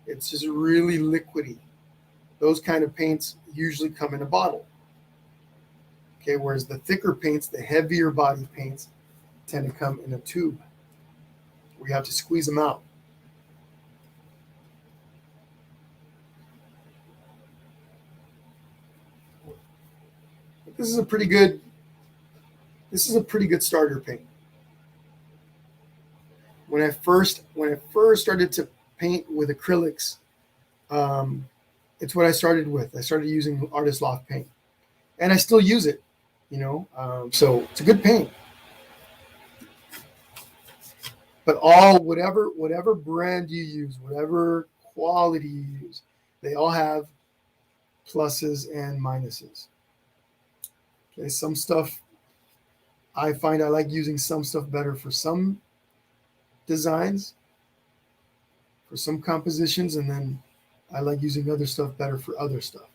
It's just really liquidy. Those kind of paints usually come in a bottle. Okay, whereas the thicker paints, the heavier body paints, tend to come in a tube. We have to squeeze them out. But this is a pretty good starter paint. When I first started to paint with acrylics, it's what I started with. I started using Artist Loft paint, and I still use it. So it's a good paint. But whatever brand you use, whatever quality you use, they all have pluses and minuses. Okay, some stuff I find I like using some stuff better for some designs, for some compositions, and then I like using other stuff better for other stuff.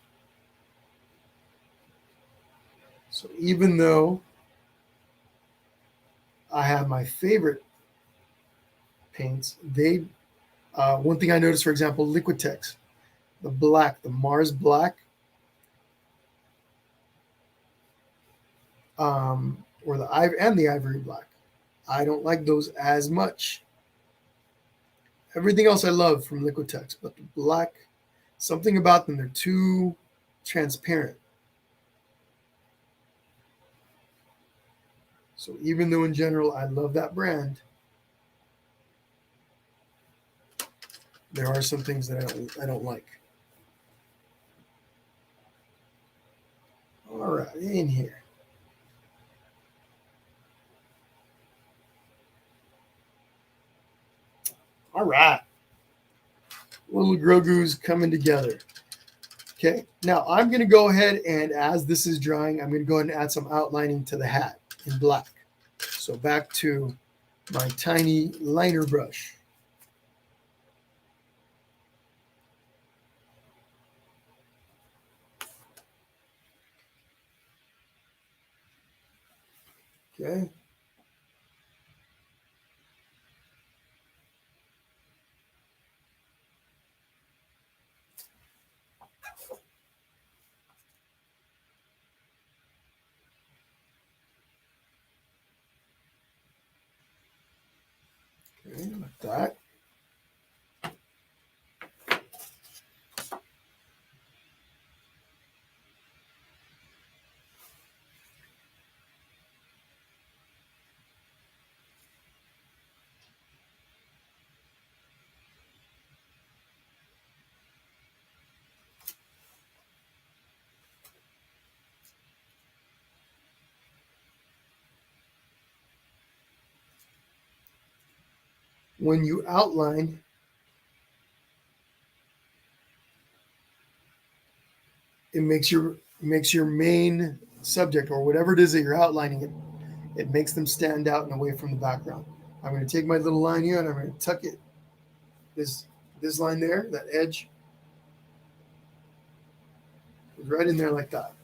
So even though I have my favorite paints, one thing I noticed, for example, Liquitex, the Mars Black, or the Ivory Black, I don't like those as much. Everything else I love from Liquitex, but the black, something about them, they're too transparent. So even though in general I love that brand, there are some things that I don't like. All right, in here. All right. Little Grogu's coming together. Okay, now I'm going to go ahead and, as this is drying, I'm going to go ahead and add some outlining to the hat in black. So back to my tiny liner brush. Okay. Okay, like that. When you outline, it makes your main subject, or whatever it is that you're outlining, it makes them stand out and away from the background. I'm going to take my little line here and I'm going to tuck it, this line there, that edge, right in there like that.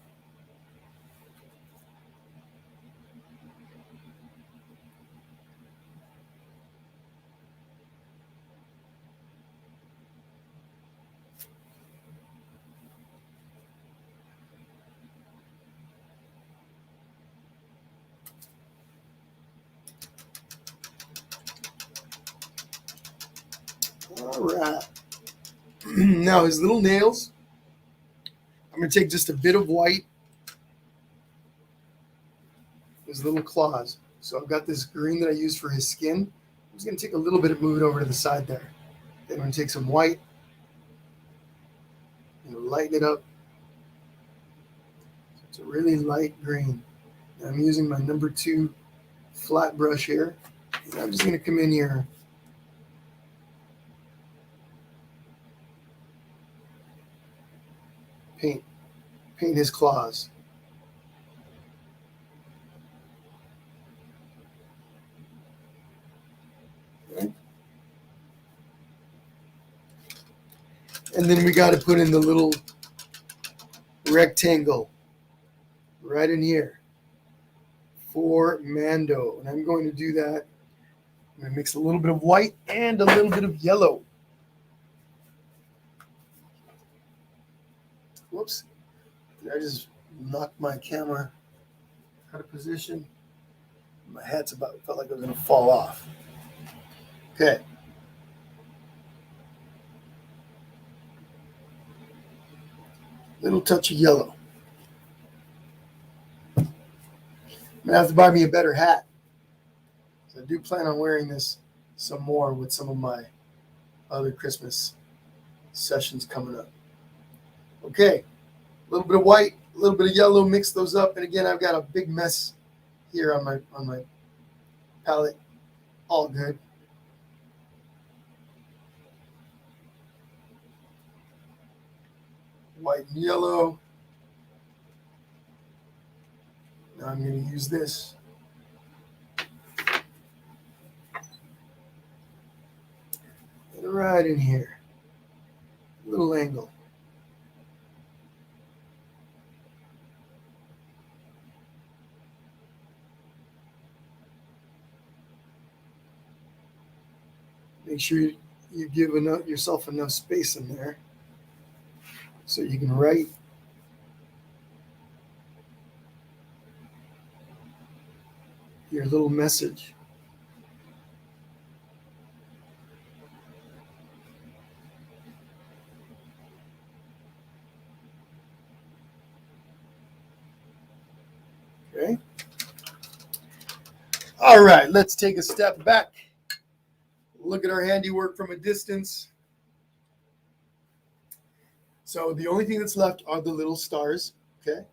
All right. Now his little nails, I'm going to take just a bit of white, his little claws. So I've got this green that I use for his skin. I'm just going to take a little bit and move it over to the side there. Then I'm going to take some white and lighten it up. It's a really light green. And I'm using my number 2 flat brush here. And I'm just going to come in here. Paint his claws. Okay. And then we got to put in the little rectangle right in here for Mando. And I'm going to do that. I'm going to mix a little bit of white and a little bit of yellow. Whoops. Did I just knock my camera out of position? My hat's felt like it was going to fall off. Okay. Little touch of yellow. I'm going to have to buy me a better hat. So I do plan on wearing this some more with some of my other Christmas sessions coming up. Okay. A little bit of white, a little bit of yellow, mix those up. And again, I've got a big mess here on my palette. All good. White and yellow. Now I'm going to use this. And right in here. Little angle. Make sure you give yourself enough space in there so you can write. Your little message. Okay. All right, let's take a step back. Look at our handiwork from a distance. So the only thing that's left are the little stars. Okay.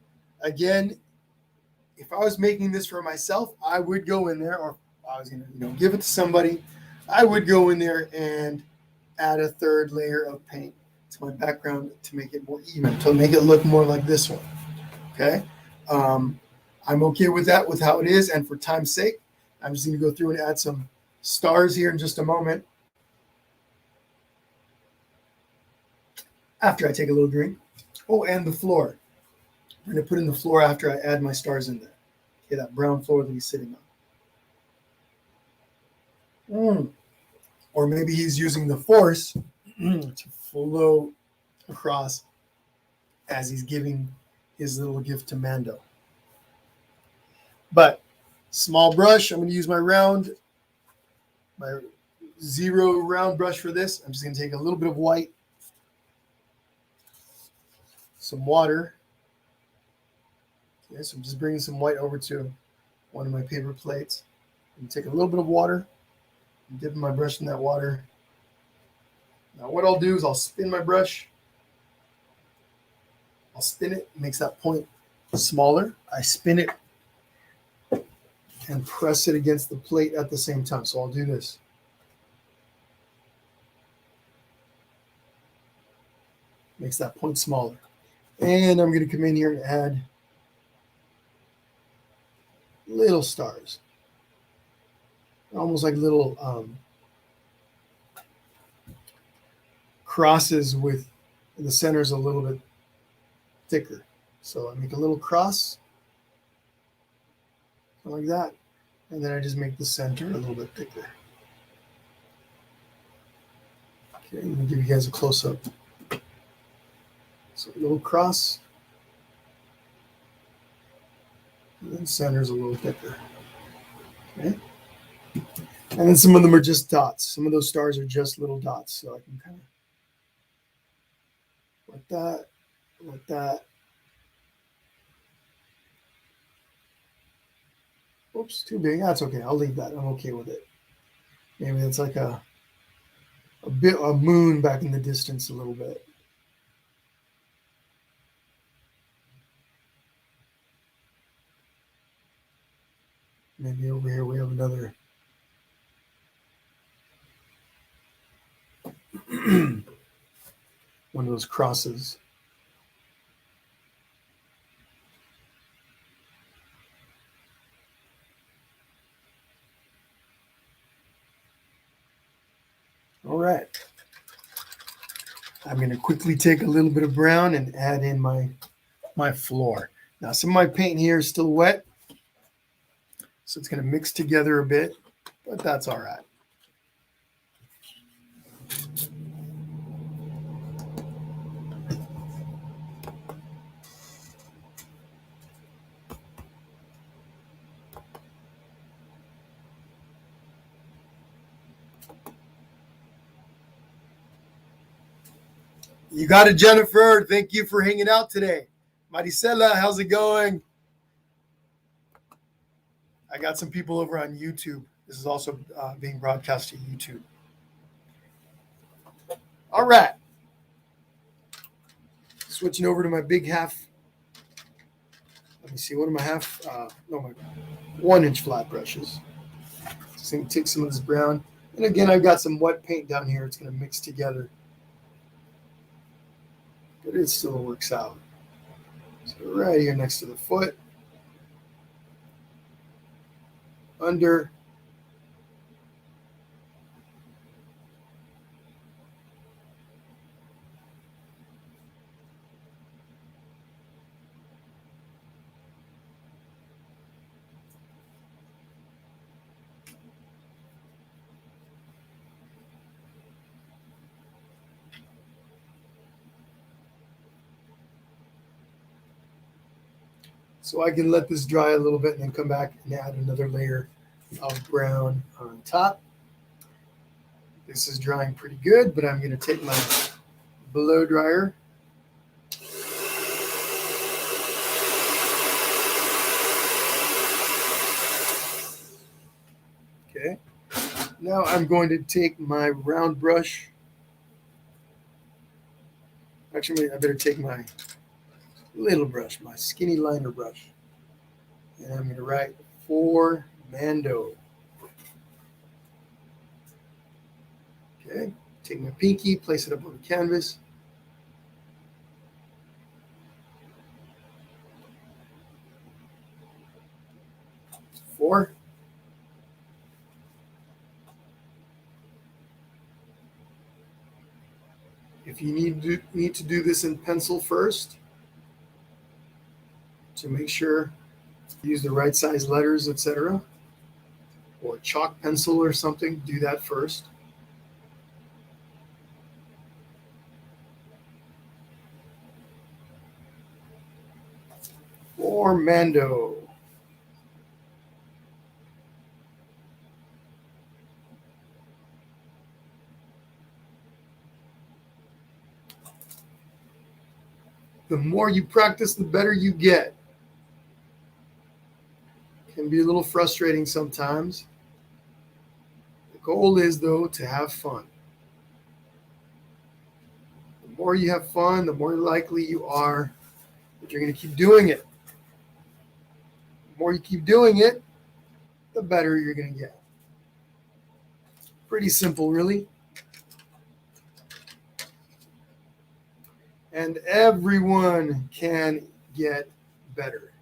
Again, if I was making this for myself, I would go in there, or I was going to give it to somebody. I would go in there and add a third layer of paint to my background to make it more even, to make it look more like this one. Okay. I'm okay with that, with how it is. And for time's sake, I'm just going to go through and add some stars here in just a moment. After I take a little drink. Oh, and the floor. I'm going to put in the floor after I add my stars in there. Okay, that brown floor that he's sitting on. Or maybe he's using the force to flow across as he's giving his little gift to Mando. But small brush, I'm going to use my zero round brush for this. I'm just going to take a little bit of white, some water. Okay, so I'm just bringing some white over to one of my paper plates. I'm going to take a little bit of water and dip my brush in that water. Now what I'll do is I'll spin my brush. I'll spin it, makes that point smaller. I spin it and press it against the plate at the same time. So I'll do this. Makes that point smaller. And I'm going to come in here and add little stars. Almost like little crosses with the center's a little bit thicker. So I make a little cross like that. And then I just make the center a little bit thicker. Okay, let me give you guys a close-up. So a little cross. And then center's a little thicker. Okay. And then some of them are just dots. Some of those stars are just little dots. So I can kind of like that, like that. Oops, too big. That's okay. I'll leave that. I'm okay with it. Maybe it's like a moon back in the distance a little bit. Maybe over here we have another one of those crosses. All right. I'm going to quickly take a little bit of brown and add in my floor. Now, some of my paint here is still wet, so it's going to mix together a bit, but that's all right. You got it, Jennifer. Thank you for hanging out today. Maricela, how's it going? I got some people over on YouTube. This is also being broadcast to YouTube. All right. Switching over to my big half. Let me see. What are my my 1-inch flat brushes. Just going to take some of this brown. And again, I've got some wet paint down here. It's going to mix together. But it still works out. So right here next to the foot. Under. So I can let this dry a little bit and then come back and add another layer of brown on top. This is drying pretty good, but I'm going to take my blow dryer. Okay. Now I'm going to take my round brush. Actually, I better take my little brush, my skinny liner brush. And I'm going to write for Mando. Okay. Take my pinky, place it up on the canvas. For. If you need to do this in pencil first, to make sure you use the right size letters, etc., or chalk pencil or something, do that first. For Mando. The more you practice, the better you get. Can be a little frustrating sometimes. The goal is, though, to have fun. The more you have fun, the more likely you are that you're going to keep doing it. The more you keep doing it, the better you're going to get. Pretty simple, really. And everyone can get better.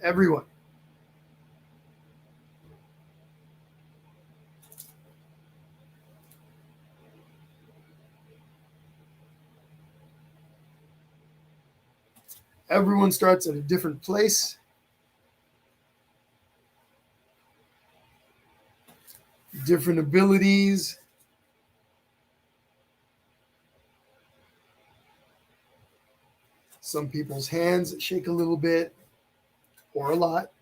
Everyone. Everyone starts at a different place. Different abilities. Some people's hands shake a little bit or a lot.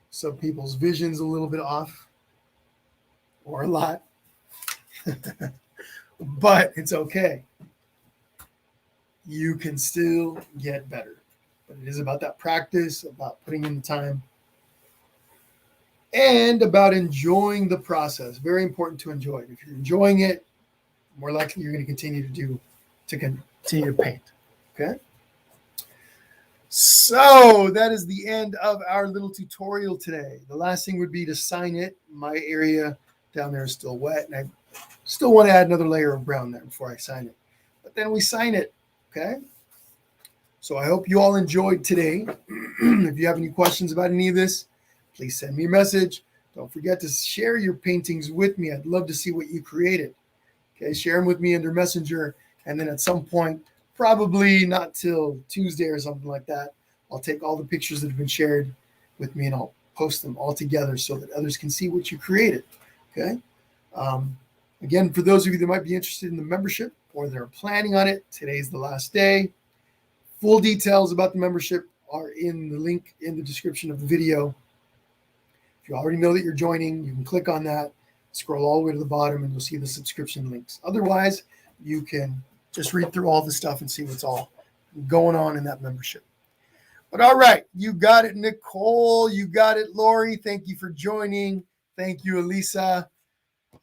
Some people's vision's a little bit off or a lot. But it's okay. You can still get better. But it is about that practice, about putting in the time, and about enjoying the process. Very important to enjoy it. If you're enjoying it, more likely you're going to continue to paint. Okay? So that is the end of our little tutorial today. The last thing would be to sign it. My area down there is still wet, and I still want to add another layer of brown there before I sign it. But then we sign it. Okay? So I hope you all enjoyed today. If you have any questions about any of this, please send me a message. Don't forget to share your paintings with me. I'd love to see what you created. Okay, share them with me under Messenger. And then at some point, probably not till Tuesday or something like that, I'll take all the pictures that have been shared with me and I'll post them all together so that others can see what you created. Okay. Again, for those of you that might be interested in the membership or they're planning on it, today's the last day. Full details about the membership are in the link in the description of the video. If you already know that you're joining, you can click on that. Scroll all the way to the bottom and you'll see the subscription links. Otherwise, you can just read through all the stuff and see what's all going on in that membership. But all right, you got it, Nicole. You got it, Lori. Thank you for joining. Thank you, Elisa.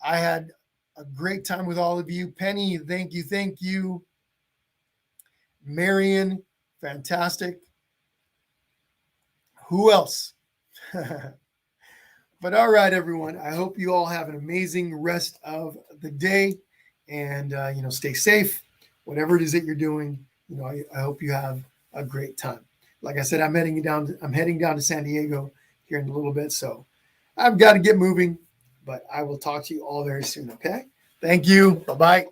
I had a great time with all of you. Penny, thank you. Thank you. Marion, fantastic. Who else? But all right, everyone. I hope you all have an amazing rest of the day, and stay safe. Whatever it is that you're doing, I hope you have a great time. Like I said, I'm heading down to San Diego here in a little bit, so I've got to get moving. But I will talk to you all very soon. Okay? Thank you. Bye-bye.